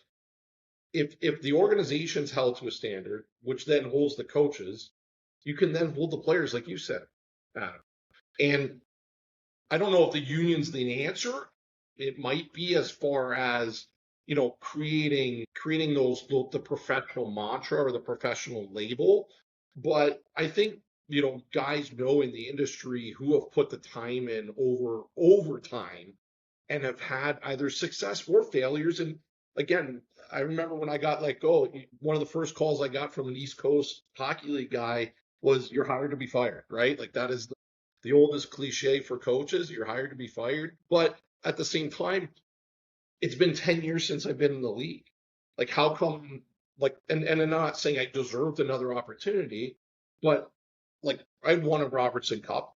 if the organization's held to a standard, which then holds the coaches, you can then hold the players, like you said, Adam. And I don't know if the union's the answer, it might be as far as, creating the professional mantra or the professional label. But I think, guys know in the industry who have put the time in over time and have had either success or failures. And again, I remember when I got let go, one of the first calls I got from an East Coast Hockey League guy was, "You're hired to be fired," right? Like that is the oldest cliche for coaches. You're hired to be fired. But at the same time, it's been 10 years since I've been in the league. Like, how come, like, and I'm not saying I deserved another opportunity, but like, I won a Robertson Cup.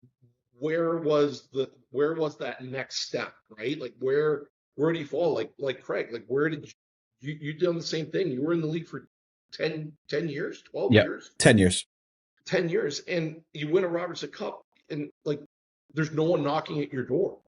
Where was that next step, right? Like, where do you fall? Like Craig, like, where did you done the same thing? You were in the league for 10 years, 12 Yeah, years, 10 years. 10 years, and you win a Robertson Cup, and like, there's no one knocking at your door.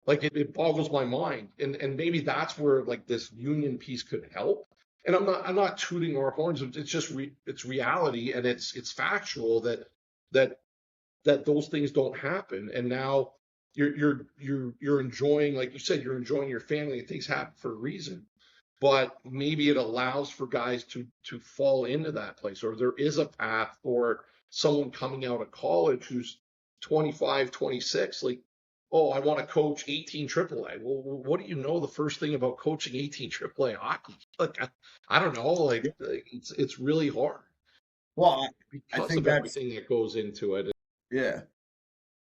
Like it boggles my mind, and maybe that's where like this union piece could help. And I'm not tooting our horns. It's just it's reality, and it's factual that that those things don't happen. And now you're enjoying, like you said, you're enjoying your family, and things happen for a reason. But maybe it allows for guys to fall into that place, or there is a path for someone coming out of college who's 25, 26, like, oh, I want to coach 18 AAA. Well, what do you know the first thing about coaching 18 AAA hockey? Like, I don't know. Like it's really hard. Well, I Because think of that's, everything that goes into it. yeah.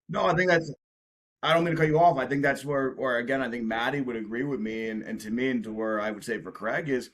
No, I think that's, I don't mean to cut you off. I think that's where again, I think Maddie would agree with me, and to me, and to where I would say for Craig is,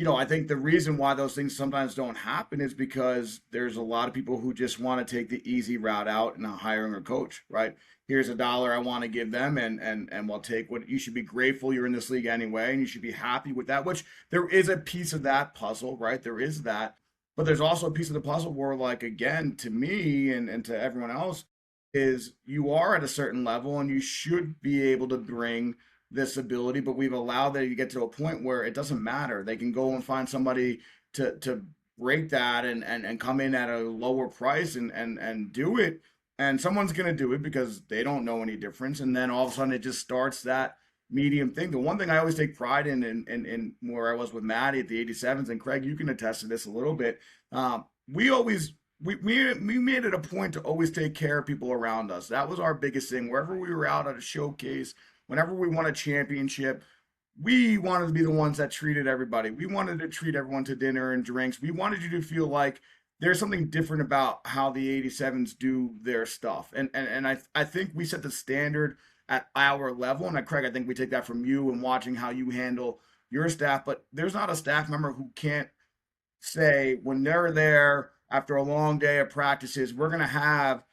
I think the reason why those things sometimes don't happen is because there's a lot of people who just want to take the easy route out and hiring a coach, right? Here's $1 I want to give them, and we'll take what you should be grateful you're in this league anyway, and you should be happy with that, which there is a piece of that puzzle, right? There is that. But there's also a piece of the puzzle where, like, again, to me and to everyone else, is you are at a certain level and you should be able to bring this ability, but we've allowed that you get to a point where it doesn't matter. They can go and find somebody to break that and come in at a lower price and do it. And someone's gonna do it because they don't know any difference. And then all of a sudden it just starts that medium thing. The one thing I always take pride in where I was with Maddie at the 87s, and Craig, you can attest to this a little bit. We always we made it a point to always take care of people around us. That was our biggest thing. Wherever we were out at a showcase, whenever we won a championship, we wanted to be the ones that treated everybody. We wanted to treat everyone to dinner and drinks. We wanted you to feel like there's something different about how the 87s do their stuff. And I think we set the standard at our level. And Craig, I think we take that from you and watching how you handle your staff. But there's not a staff member who can't say when they're there after a long day of practices, we're going to have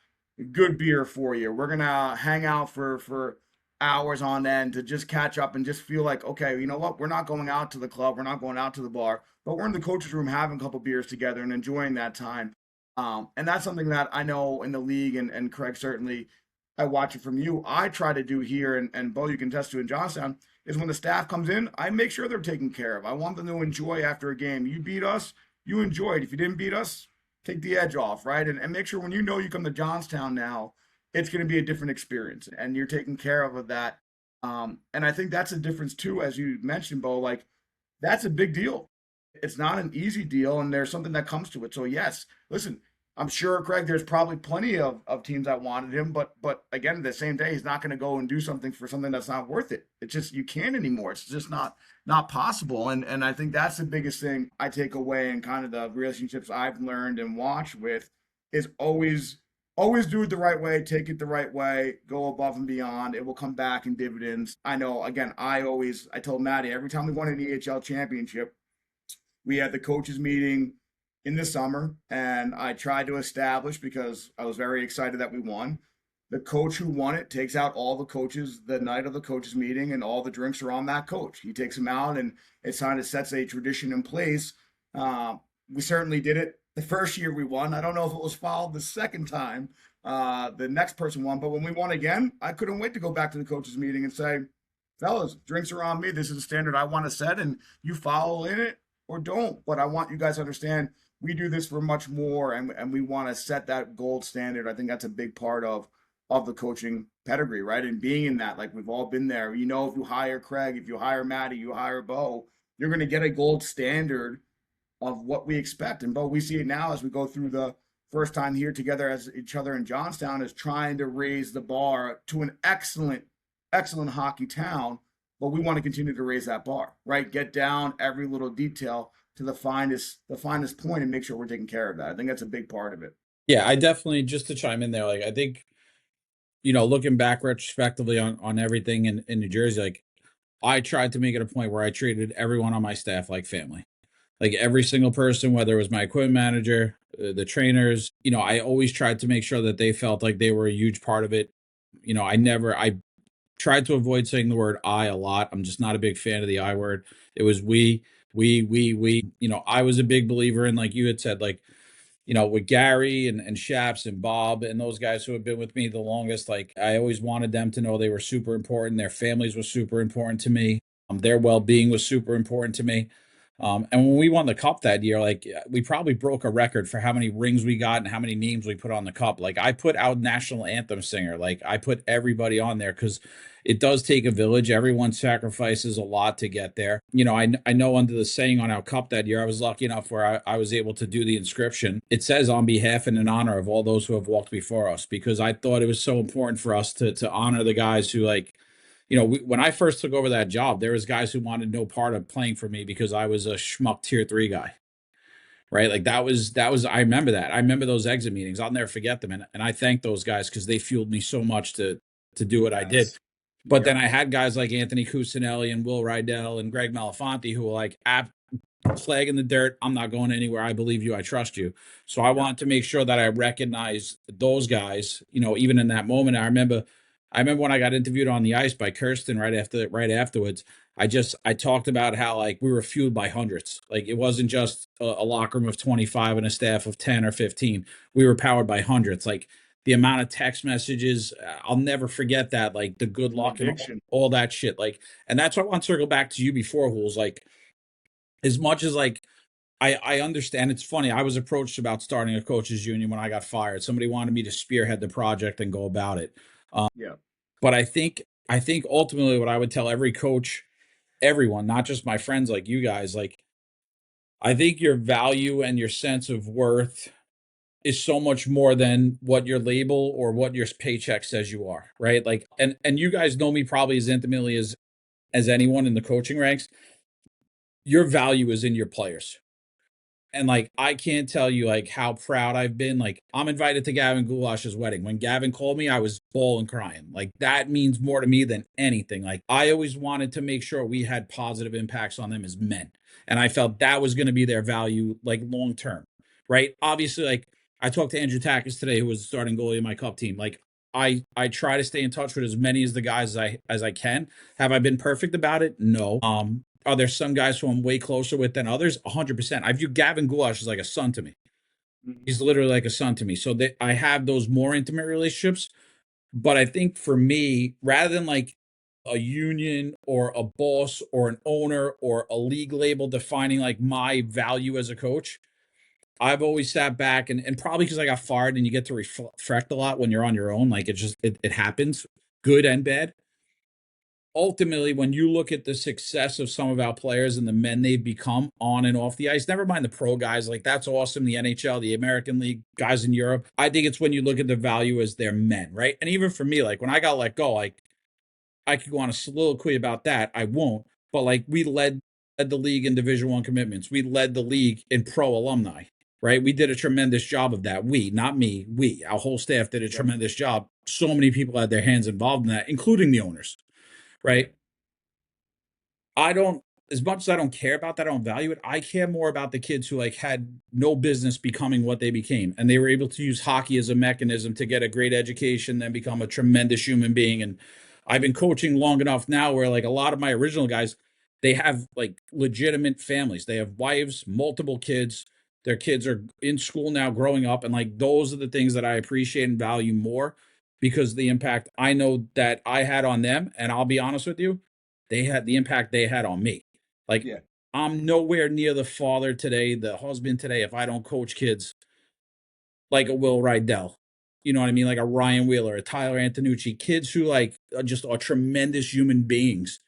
good beer for you. We're going to hang out for hours on end to just catch up and just feel like, okay, you know what? We're not going out to the club. We're not going out to the bar, but we're in the coach's room having a couple beers together and enjoying that time. And that's something that I know in the league, and Craig, certainly I watch it from you. I try to do here, and Bo, you can test to in Johnstown, is when the staff comes in, I make sure they're taken care of. I want them to enjoy after a game. You beat us, you enjoyed. If you didn't beat us, take the edge off, right? And make sure when you know you come to Johnstown now, it's going to be a different experience, and you're taking care of that. And I think that's a difference too, as you mentioned, Bo. Like, that's a big deal. It's not an easy deal, and there's something that comes to it. So yes, listen, I'm sure, Craig, there's probably plenty of teams that wanted him, but again, the same day, he's not going to go and do something for something that's not worth it. It's just, you can't anymore. It's just not possible. And I think that's the biggest thing I take away, and kind of the relationships I've learned and watched with, is always do it the right way, take it the right way, go above and beyond. It will come back in dividends. I know, again, I told Maddie, every time we won an EHL championship, we had the coaches meeting in the summer, and I tried to establish, because I was very excited that we won, the coach who won it takes out all the coaches the night of the coaches meeting, and all the drinks are on that coach. He takes them out, and it kind of sets a tradition in place. We certainly did it the first year we won. I don't know if it was followed the second time the next person won, but when we won again, I couldn't wait to go back to the coaches meeting and say, fellas, drinks are on me. This is the standard I want to set, and you follow in it or don't. But I want you guys to understand, we do this for much more, and we want to set that gold standard. I think that's a big part of of the coaching pedigree, right? And being in that, like we've all been there. You know, if you hire Craig, if you hire Maddie, you hire Bo, you're going to get a gold standard of what we expect. And Bo, we see it now as we go through the first time here together as each other in Johnstown, is trying to raise the bar to an excellent hockey town. But we want to continue to raise that bar, right? Get down every little detail to the finest point and make sure we're taking care of that. I think that's a big part of it. Yeah, I definitely, just to chime in there, like I think, you know, looking back retrospectively on everything in New Jersey, like I tried to make it a point where I treated everyone on my staff like family. Like every single person, whether it was my equipment manager, the trainers, you know, I always tried to make sure that they felt like they were a huge part of it. You know, I tried to avoid saying the word I a lot. I'm just not a big fan of the I word. It was we. You know, I was a big believer in, like you had said, like, you know, with Gary and Shaps and Bob and those guys who have been with me the longest, like I always wanted them to know they were super important. Their families were super important to me. Their well-being was super important to me. And when we won the cup that year, like we probably broke a record for how many rings we got and how many names we put on the cup. Like I put out national anthem singer, like I put everybody on there because it does take a village. Everyone sacrifices a lot to get there. You know, I know under the saying on our cup that year, I was lucky enough where I was able to do the inscription. It says on behalf and in honor of all those who have walked before us, because I thought it was so important for us to honor the guys who, like, you know, when I first took over that job, there was guys who wanted no part of playing for me because I was a schmuck tier 3 guy, right? Like that was I remember that. I remember those exit meetings. I'll never forget them, and I thank those guys because they fueled me so much to do what I did. But then I had guys like Anthony Cusinelli and Will Rydell and Greg Malafonte who were like, flag in the dirt. I'm not going anywhere. I believe you. I trust you. So I want to make sure that I recognize those guys, you know, even in that moment. I remember when I got interviewed on the ice by Kirsten right afterwards. I talked about how, like, we were fueled by hundreds. Like it wasn't just a locker room of 25 and a staff of 10 or 15. We were powered by hundreds. Like the amount of text messages, I'll never forget that. Like the good luck and all that shit. Like, and that's what I want to circle back to you before, Hools. Like, as much as like I understand, it's funny. I was approached about starting a coaches union when I got fired. Somebody wanted me to spearhead the project and go about it. But I think ultimately what I would tell every coach, everyone, not just my friends like you guys, like I think your value and your sense of worth is so much more than what your label or what your paycheck says you are, right? Like, and you guys know me probably as intimately as anyone in the coaching ranks. Your value is in your players. And like, I can't tell you like how proud I've been. Like, I'm invited to Gavin Goulash's wedding. When Gavin called me, I was bawling crying. Like, that means more to me than anything. Like, I always wanted to make sure we had positive impacts on them as men. And I felt that was going to be their value, like long term. Right. Obviously, like I talked to Andrew Takis today, who was the starting goalie of my cup team. Like, I try to stay in touch with as many as the guys as I can. Have I been perfect about it? No. Are there some guys who I'm way closer with than others? 100%. I view Gavin Goulash as like a son to me. He's literally like a son to me. So I have those more intimate relationships. But I think for me, rather than like a union or a boss or an owner or a league label defining like my value as a coach, I've always sat back and probably because I got fired and you get to reflect a lot when you're on your own. Like it happens, good and bad. Ultimately, when you look at the success of some of our players and the men they've become on and off the ice, never mind the pro guys, like that's awesome. The NHL, the American League, guys in Europe. I think it's when you look at the value as their men, right? And even for me, like when I got let go, like I could go on a soliloquy about that. I won't. But like we led the league in Division I commitments. We led the league in pro alumni, right? We did a tremendous job of that. We, not me, our whole staff did a tremendous job. So many people had their hands involved in that, including the owners. Right. As much as I don't care about that, I don't value it. I care more about the kids who like had no business becoming what they became. And they were able to use hockey as a mechanism to get a great education, then become a tremendous human being. And I've been coaching long enough now where like a lot of my original guys, they have like legitimate families. They have wives, multiple kids. Their kids are in school now, growing up. And like, those are the things that I appreciate and value more, because the impact I know that I had on them, and I'll be honest with you, they had the impact they had on me. Like, I'm nowhere near the father today, the husband today, if I don't coach kids like a Will Rydell, you know what I mean? Like a Ryan Wheeler, a Tyler Antonucci, kids who like are tremendous human beings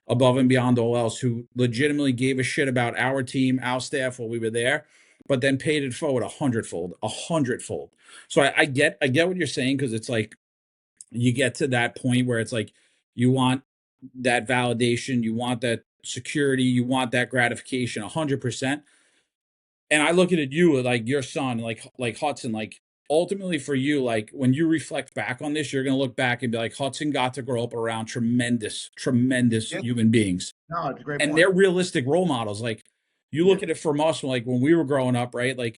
above and beyond all else, who legitimately gave a shit about our team, our staff while we were there, but then paid it forward a hundredfold. So I get what you're saying, because it's like you get to that point where it's like you want that validation, you want that security, you want that gratification 100%. And I look at it, you like your son, like Hudson, like ultimately for you, like when you reflect back on this, you're gonna look back and be like, Hudson got to grow up around tremendous Yeah. human beings. No, it's a great And point. they're realistic role models. Like you look at it from us, like when we were growing up, right? Like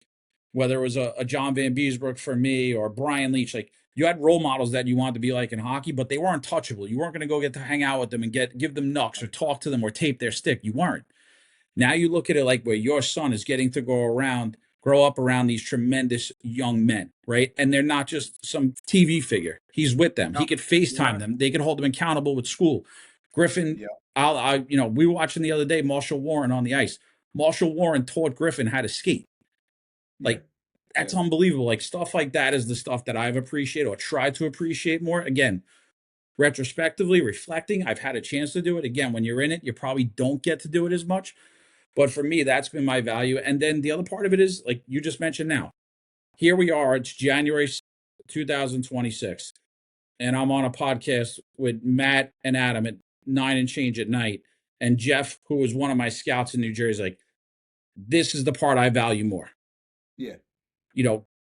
whether it was a John Van Beesbrook for me or Brian Leach, like you had role models that you wanted to be like in hockey, but they weren't touchable. You weren't going to go get to hang out with them and give them knucks or talk to them or tape their stick. You weren't. Now you look at it like where your son is getting to grow up around these tremendous young men, right? And they're not just some TV figure. He's with them. He No, could you're FaceTime right. them. They could hold them accountable with school. Griffin, Yeah. we were watching the other day, Marshall Warren on the ice. Marshall Warren taught Griffin how to skate. Like, that's unbelievable. Like, stuff like that is the stuff that I've appreciated or tried to appreciate more. Again, retrospectively, reflecting, I've had a chance to do it. Again, when you're in it, you probably don't get to do it as much. But for me, that's been my value. And then the other part of it is, like you just mentioned now, here we are, it's January 2026. And I'm on a podcast with Matt and Adam at 9 and change at night. And Jeff, who was one of my scouts in New Jersey, like, this is the part I value more. Yeah.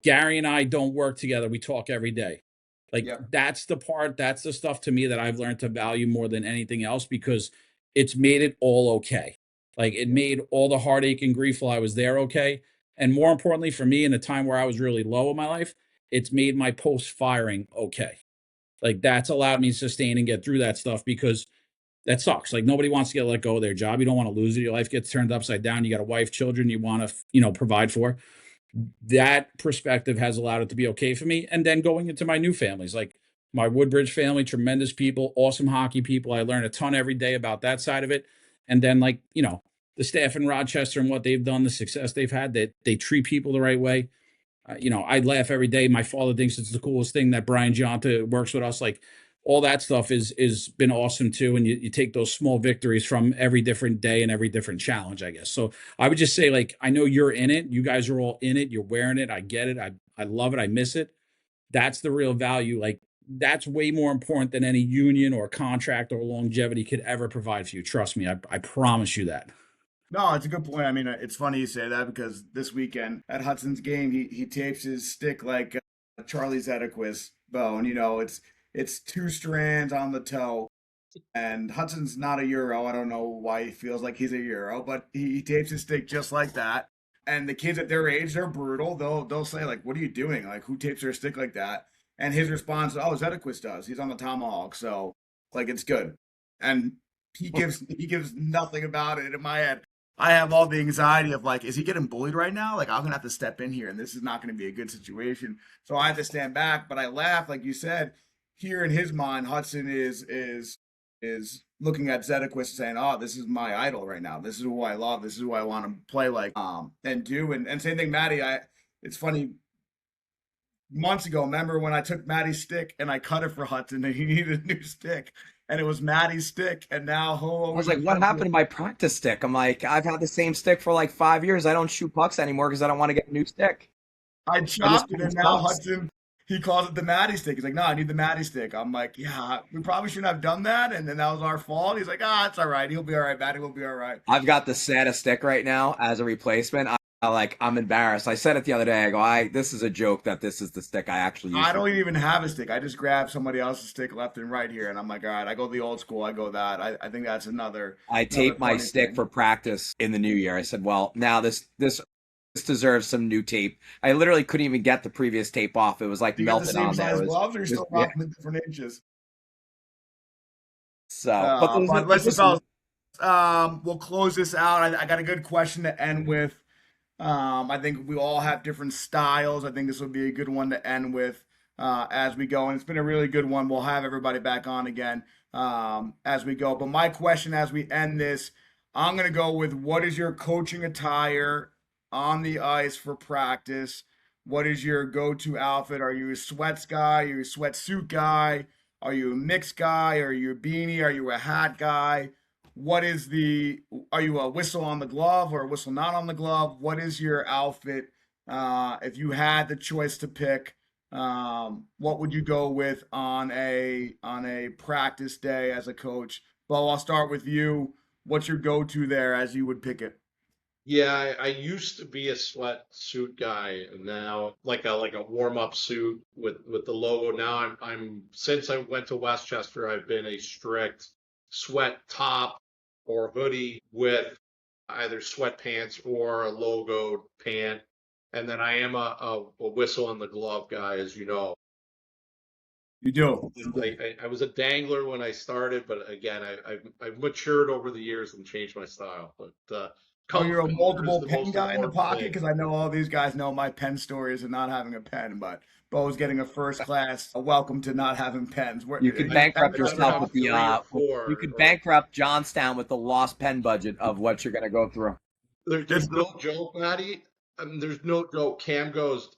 Gary and I don't work together. We talk every day. Like, Yep. that's the stuff to me that I've learned to value more than anything else, because it's made it all okay. Like, it made all the heartache and grief while I was there okay. And more importantly for me, in a time where I was really low in my life, it's made my post firing okay. Like, that's allowed me to sustain and get through that stuff, because that sucks. Like, nobody wants to get let go of their job. You don't want to lose it. Your life gets turned upside down. You got a wife, children you want to, provide for. That perspective has allowed it to be okay for me. And then going into my new families, like my Woodbridge family, tremendous people, awesome hockey people. I learn a ton every day about that side of it. And then, like, the staff in Rochester and what they've done, the success they've had, that they treat people the right way. I laugh every day. My father thinks it's the coolest thing that Brian Jonta works with us. Like, all that stuff is been awesome too. And you take those small victories from every different day and every different challenge, I guess. So I would just say, like, I know you're in it. You guys are all in it. You're wearing it. I get it. I love it. I miss it. That's the real value. Like, that's way more important than any union or contract or longevity could ever provide for you. Trust me. I promise you that. No, it's a good point. I mean, it's funny you say that, because this weekend at Hudson's game, he tapes his stick like Charlie Zedequist bow, and it's two strands on the toe. And Hudson's not a Euro. I don't know why he feels like he's a Euro, but he tapes his stick just like that. And the kids at their age, they're brutal. They'll say, like, "What are you doing? Like, who tapes their stick like that?" And his response, "Oh, Zedequist does. He's on the Tomahawks, so like it's good." And he gives nothing about it. In my head, I have all the anxiety of, like, is he getting bullied right now? Like, I'm gonna have to step in here, and this is not gonna be a good situation. So I have to stand back. But I laugh, like you said. Here in his mind, Hudson is looking at Zedequist saying, "Oh, this is my idol right now. This is who I love. This is who I want to play like and do." And same thing, Maddie. It's funny. Months ago, remember when I took Maddie's stick and I cut it for Hudson, and he needed a new stick, and it was Maddie's stick, and now I was like, what happened to my practice stick? I'm like, I've had the same stick for like 5 years. I don't shoot pucks anymore because I don't want to get a new stick. I chopped it, and now Hudson, he calls it the Maddie stick. He's like, "No, I need the Maddie stick." I'm like, "Yeah, we probably shouldn't have done that, and then that was our fault." He's like, "It's all right. He'll be all right. Maddie will be all right." I've got the saddest stick right now as a replacement. I'm embarrassed. I said it the other day. I go, this is a joke that this is the stick I actually use. I don't even have a stick. I just grab somebody else's stick left and right here, and I'm like, all right, I go the old school. I go that. I think that's another. I taped my stick for practice in the new year. I said, well, now this deserves some new tape. I literally couldn't even get the previous tape off. It was like melted on there. Size gloves, or you're still rocking the different inches? So, but listen, we'll close this out. I got a good question to end with. I think we all have different styles. I think this would be a good one to end with as we go. And it's been a really good one. We'll have everybody back on again as we go. But my question as we end this, I'm going to go with, what is your coaching attire on the ice for practice? What is your go-to outfit? Are you a sweats guy? Are you a sweatsuit guy? Are you a mixed guy? Are you a beanie? Are you a hat guy? What is are you a whistle on the glove or a whistle not on the glove? What is your outfit? If you had the choice to pick, what would you go with on a practice day as a coach? Bo, I'll start with you. What's your go-to there as you would pick it? Yeah, I used to be a sweatsuit guy, and now like a warm up suit with the logo. Now I'm since I went to Westchester, I've been a strict sweat top or hoodie with either sweatpants or a logoed pant. And then I am a whistle on the glove guy, as you know. You do. I was a dangler when I started, but again, I've matured over the years and changed my style. But Oh, you're a color is multiple the pen most guy in the important pocket? thing. Because I know all these guys know my pen stories and not having a pen, but Bo's getting a first class welcome to not having pens. Where You could you bankrupt I'd rather yourself have with the three or you four, could or bankrupt Johnstown with the lost pen budget of what you're going to go through. It's there's no joke, Maddie. There's no joke. Cam goes,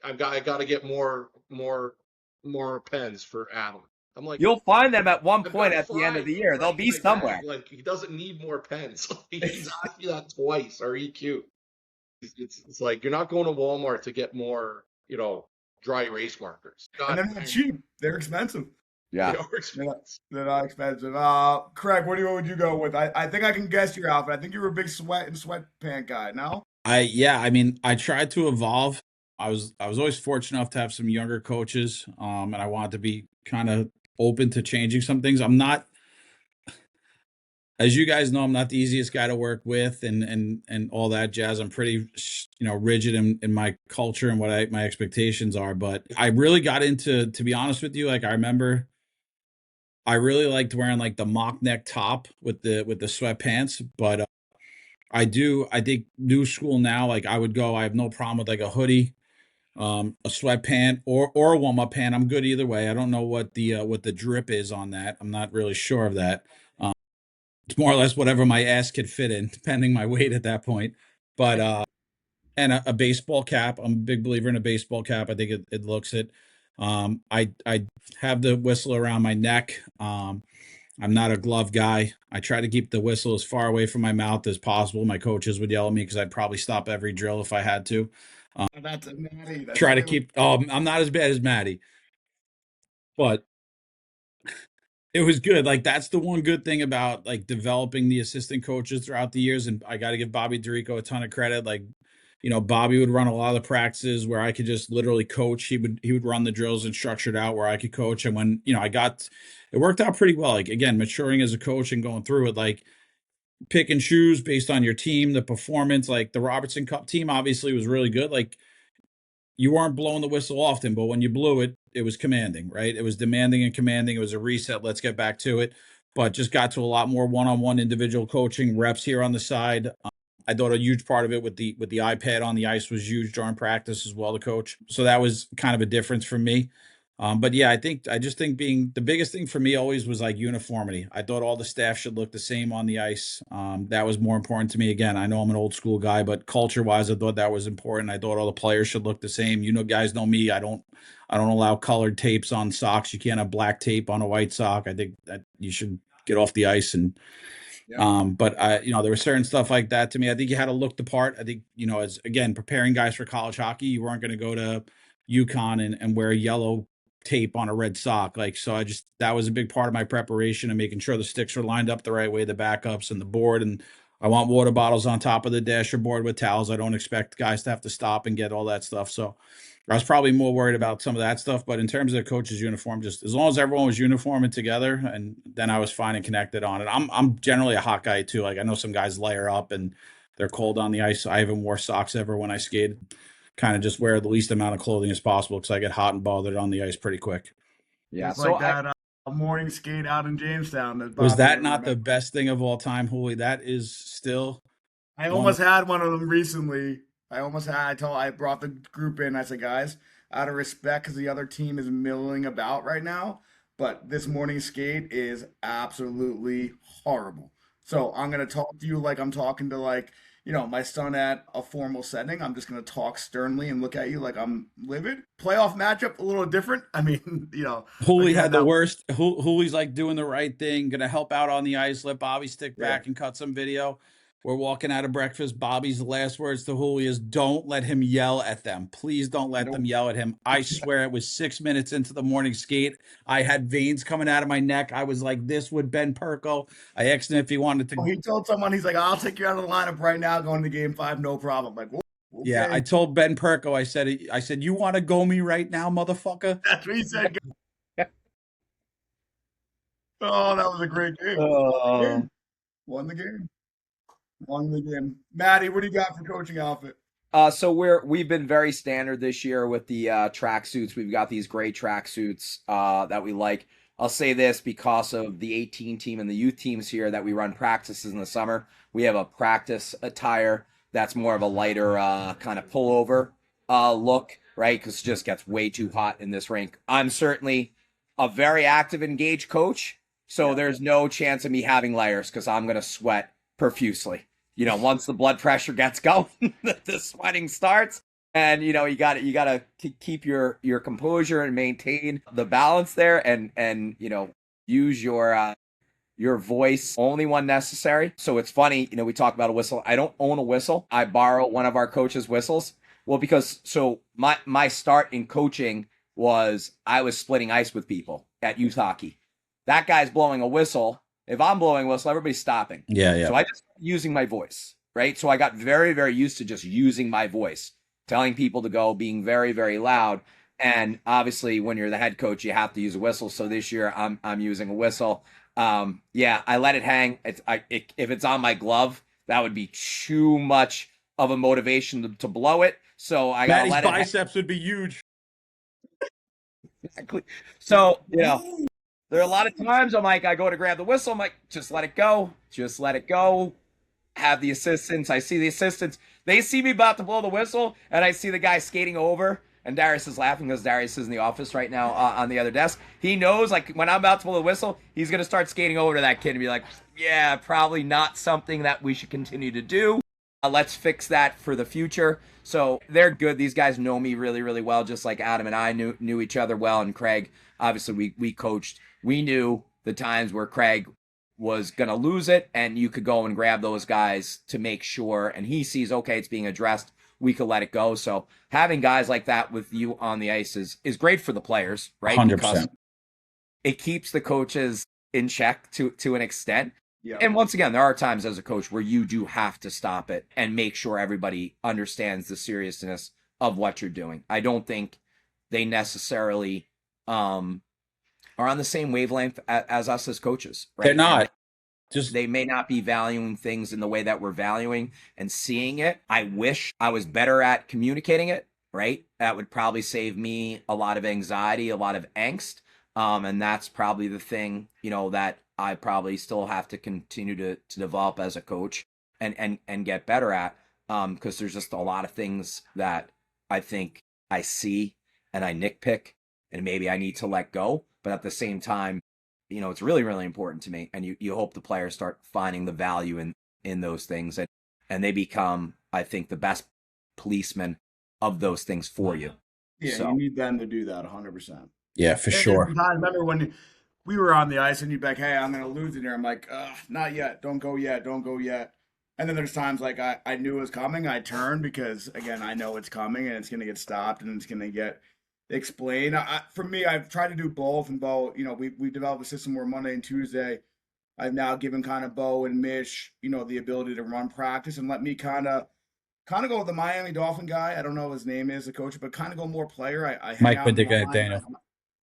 I got to get more pens for Adam. I'm like, You'll find them at one I've point got at the end of five the year. They'll right in be my bag. somewhere. Like he doesn't need more pens. He's asked me that twice. Are you cute? It's like you're not going to Walmart to get more, dry erase markers. and God, they're not cheap. They're expensive. they Yeah. are expensive. They're not expensive. Craig, what would you go with? I think I can guess your outfit. I think you were a big sweat and sweatpant guy. No? I mean, I tried to evolve. I was always fortunate enough to have some younger coaches, and I wanted to be kind of open to changing some things. I'm not, as you guys know, I'm not the easiest guy to work with, and all that jazz. I'm pretty, rigid in my culture and what my expectations are. But I really got into, to be honest with you, like I remember, I really liked wearing like the mock neck top with the sweatpants, but I think new school now, like I would go, I have no problem with like a hoodie, a sweatpant or a warm up pant. I'm good either way. I don't know what the drip is on that. I'm not really sure of that. Um, it's more or less whatever my ass could fit in, depending my weight at that point. But and a baseball cap. I'm a big believer in a baseball cap. I think it looks it. I have the whistle around my neck. I'm not a glove guy. I try to keep the whistle as far away from my mouth as possible. My coaches would yell at me because I'd probably stop every drill if I had to. That's a natty. That's Try to really keep. I'm not as bad as Maddie, but it was good. Like that's the one good thing about like developing the assistant coaches throughout the years. And I got to give Bobby Dorico a ton of credit. Like, Bobby would run a lot of the practices where I could just literally coach. He would run the drills and structure it out where I could coach. And when it worked out pretty well. Like again, maturing as a coach and going through it, like pick and choose based on your team, the performance. Like the Robertson Cup team obviously was really good. Like you weren't blowing the whistle often, but when you blew it, it was commanding, right? It was demanding and commanding. It was a reset. Let's get back to it. But just got to a lot more one-on-one individual coaching reps here on the side. I thought a huge part of it with the iPad on the ice was huge during practice as well to coach. So that was kind of a difference for me. But yeah, I just think being the biggest thing for me always was like uniformity. I thought all the staff should look the same on the ice. That was more important to me. Again, I know I'm an old school guy, but culture wise, I thought that was important. I thought all the players should look the same. Guys know me. I don't allow colored tapes on socks. You can't have black tape on a white sock. I think that you should get off the ice and but there was certain stuff like that to me. I think you had to look the part. I think, as again, preparing guys for college hockey, you weren't going to go to UConn and wear yellow tape on a red sock. Like, so that was a big part of my preparation and making sure the sticks were lined up the right way, the backups and the board. And I want water bottles on top of the dasher board with towels. I don't expect guys to have to stop and get all that stuff. So I was probably more worried about some of that stuff, but in terms of the coach's uniform, just as long as everyone was uniform and together, and then I was fine and connected on it. I'm generally a hot guy too. Like I know some guys layer up and they're cold on the ice. I haven't wore socks ever when I skated. Kind of just wear the least amount of clothing as possible because I get hot and bothered on the ice pretty quick. Yeah, it's like that morning skate out in Jamestown. Was that not the best thing of all time, Holy? That is still. I almost had one of them recently. I brought the group in. I said, guys, out of respect, because the other team is milling about right now, but this morning skate is absolutely horrible. So I'm gonna talk to you like I'm talking to my son at a formal setting, I'm just going to talk sternly and look at you like I'm livid. Playoff matchup, a little different. I mean, Hooley again, had the worst. Hooley's like doing the right thing, gonna help out on the ice, let Bobby stick Yeah. back and cut some video. We're walking out of breakfast. Bobby's last words to Hooley is, "Don't let him yell at them. Please don't let them yell at him." I swear it was 6 minutes into the morning skate. I had veins coming out of my neck. I was like this with Ben Perko. I asked him if he wanted to. He told someone, he's like, "I'll take you out of the lineup right now, going to game 5, no problem." Like, okay. Yeah, I told Ben Perko, I said, "You want to go me right now, motherfucker?" That's what he said. Oh, that was a great game. Won the game. Won the game. Maddie, what do you got for coaching outfit? So we've been very standard this year with the track suits. We've got these gray track suits that we like. I'll say this because of the 18 team and the youth teams here that we run practices in the summer. We have a practice attire that's more of a lighter kind of pullover look, right? Because it just gets way too hot in this rink. I'm certainly a very active, engaged coach, so there's no chance of me having layers because I'm going to sweat profusely. Once the blood pressure gets going, the sweating starts, and you got to keep your composure and maintain the balance there, and use your voice only when necessary. So it's funny, we talk about a whistle. I don't own a whistle. I borrow one of our coaches' whistles. Well, because my start in coaching was I was splitting ice with people at youth hockey. That guy's blowing a whistle. If I'm blowing a whistle, everybody's stopping. Yeah. So I just using my voice, right? So I got very, very used to just using my voice, telling people to go, being very, very loud. And obviously, when you're the head coach, you have to use a whistle. So this year, I'm using a whistle. I let it hang. If it's on my glove, that would be too much of a motivation to blow it. So I got to let it hang. Biceps would be huge. Exactly. So there are a lot of times I'm like, I go to grab the whistle. I'm like, just let it go. Just let it go. Have the assistants. I see the assistants. They see me about to blow the whistle, and I see the guy skating over. And Darius is laughing because Darius is in the office right now on the other desk. He knows, like, when I'm about to blow the whistle, he's going to start skating over to that kid and be like, yeah, probably not something that we should continue to do. Let's fix that for the future. So they're good. These guys know me really, really well, just like Adam and I knew each other well. And Craig, obviously, we coached. We knew the times where Craig was going to lose it, and you could go and grab those guys to make sure, and he sees, okay, it's being addressed, we could let it go. So having guys like that with you on the ice is great for the players, right? 100%. Because it keeps the coaches in check to an extent. Yeah. And once again, there are times as a coach where you do have to stop it and make sure everybody understands the seriousness of what you're doing. I don't think they necessarily are on the same wavelength as us as coaches. Right? They're not. They may not be valuing things in the way that we're valuing and seeing it. I wish I was better at communicating it, right? That would probably save me a lot of anxiety, a lot of angst. And that's probably the thing, that I probably still have to continue to develop as a coach and get better at. Because there's just a lot of things that I think I see and I nitpick and maybe I need to let go. But at the same time, it's really, really important to me. And you hope the players start finding the value in those things. And they become, I think, the best policemen of those things for you. Yeah, so. You need them to do that 100%. Yeah, for sure. I remember when we were on the ice and you'd be like, hey, I'm going to lose it here. I'm like, not yet. Don't go yet. Don't go yet. And then there's times like I knew it was coming. I turned because, again, I know it's coming and it's going to get stopped and it's going to get explained. For me, I've tried to do both. And Bo, we developed a system where Monday and Tuesday, I've now given kind of Bo and Mish, the ability to run practice and let me kind of go with the Miami Dolphin guy. I don't know what his name is, the coach, but kind of go more player. I hang Mike out Bendica.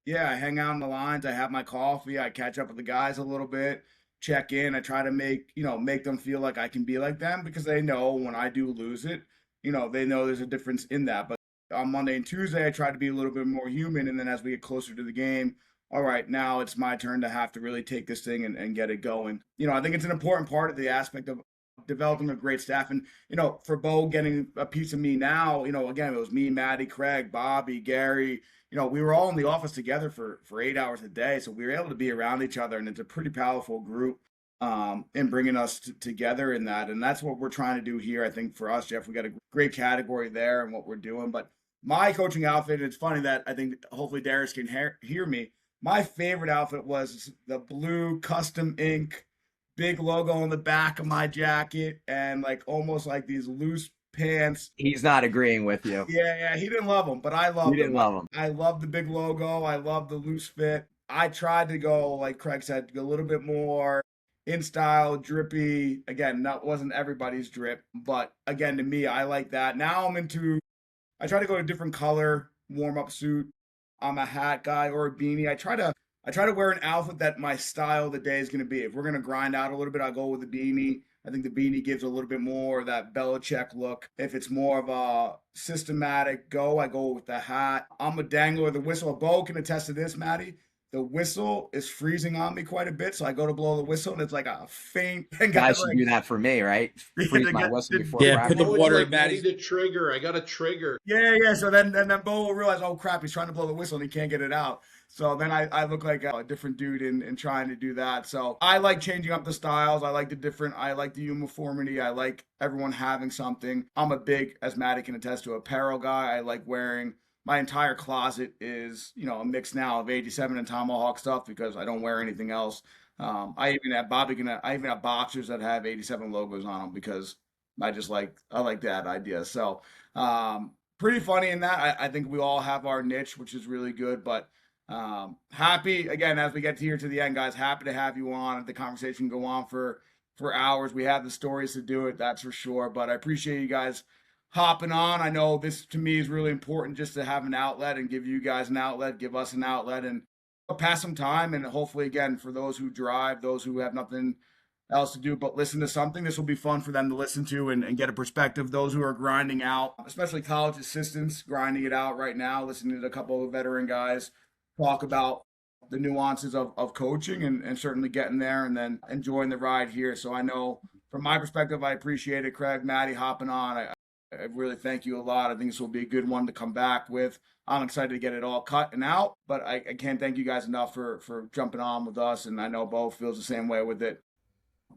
Yeah, I hang out in the lines. I have my coffee. I catch up with the guys a little bit, check in. I try to make them feel like I can be like them because they know when I do lose it, they know there's a difference in that. But on Monday and Tuesday, I try to be a little bit more human. And then as we get closer to the game, all right, now it's my turn to have to really take this thing and get it going. I think it's an important part of the aspect of developing a great staff. And, for Bo getting a piece of me now, again, it was me, Maddie, Craig, Bobby, Gary, we were all in the office together for 8 hours a day. So we were able to be around each other and it's a pretty powerful group. in bringing us together in that. And that's what we're trying to do here. I think for us, Jeff, we got a great category there and what we're doing. But my coaching outfit, it's funny that I think hopefully Darius can hear me. My favorite outfit was the blue custom ink, big logo on the back of my jacket, and like almost like these loose pants. He's not agreeing with you. Yeah, he didn't love them, but I love them. You didn't love them. I love the big logo. I love the loose fit. I tried to go, like Craig said, a little bit more in style, drippy. Again, that wasn't everybody's drip, but again, to me, I like that. Now I try to go to a different color warm-up suit. I'm a hat guy or a beanie. I try to wear an outfit that my style of the day is going to be. If we're going to grind out a little bit, I'll go with the beanie. I think the beanie gives a little bit more of that Belichick look. If it's more of a systematic go, I go with the hat. I'm a dangler of the whistle. Bo can attest to this, Maddie. The whistle is freezing on me quite a bit, so I go to blow the whistle, and it's like a faint. Guys should do that for me, right? Freeze my whistle before put the water in Maddie. The trigger. I got a trigger. Yeah. So then Bo will realize, oh crap, he's trying to blow the whistle and he can't get it out. So then I look like a different dude in trying to do that. So I like changing up the styles. I like the uniformity. I like everyone having something. I'm a big, as Maddie can attest to, apparel guy. I like wearing. My entire closet is, a mix now of 87 and Tomahawk stuff because I don't wear anything else. I even have boxers that have 87 logos on them because I like that idea. So pretty funny in that. I think we all have our niche, which is really good. But happy, again, as we get here to the end, guys, happy to have you on. The conversation can go on for hours. We have the stories to do it, that's for sure. But I appreciate you guys hopping on. I know this to me is really important just to have an outlet and give you guys an outlet, give us an outlet, and pass some time. And hopefully, again, for those who drive, those who have nothing else to do but listen to something, this will be fun for them to listen to and get a perspective. Those who are grinding out, especially college assistants, grinding it out right now, listening to a couple of veteran guys talk about the nuances of coaching and certainly getting there and then enjoying the ride here. So I know from my perspective, I appreciate it. Craig, Maddie hopping on. I really thank you a lot. I think this will be a good one to come back with. I'm excited to get it all cut and out, but I can't thank you guys enough for jumping on with us, and I know Bo feels the same way with it.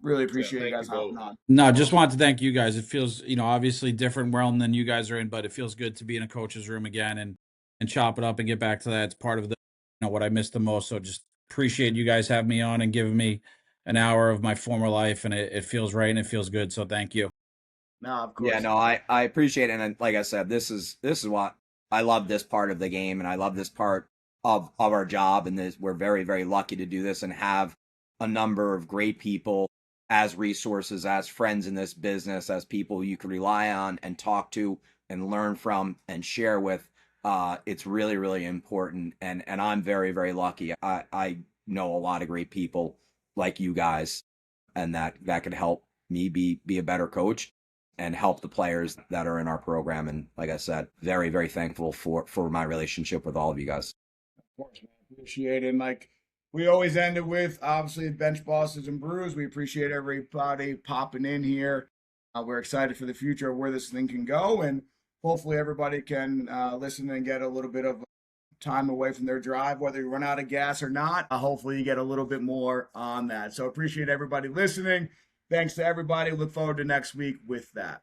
Really appreciate you guys hopping on. No, just wanted to thank you guys. It feels, obviously different realm than you guys are in, but it feels good to be in a coach's room again and chop it up and get back to that. It's part of the, what I miss the most. So just appreciate you guys having me on and giving me an hour of my former life, and it feels right and it feels good. So thank you. No, of course. Yeah, no, I appreciate it. And like I said, this is what I love, this part of the game, and I love this part of our job. And we're very, very lucky to do this and have a number of great people as resources, as friends in this business, as people you can rely on and talk to and learn from and share with. It's really, really important. And I'm very, very lucky. I know a lot of great people like you guys, and that could help me be a better coach and help the players that are in our program. And like I said, very, very thankful for my relationship with all of you guys. Of course, man. Appreciate it. And like we always end it with, obviously, bench bosses and brews. We appreciate everybody popping in here. We're excited for the future of where this thing can go. And hopefully everybody can listen and get a little bit of time away from their drive, whether you run out of gas or not. Hopefully you get a little bit more on that. So appreciate everybody listening. Thanks to everybody. Look forward to next week with that.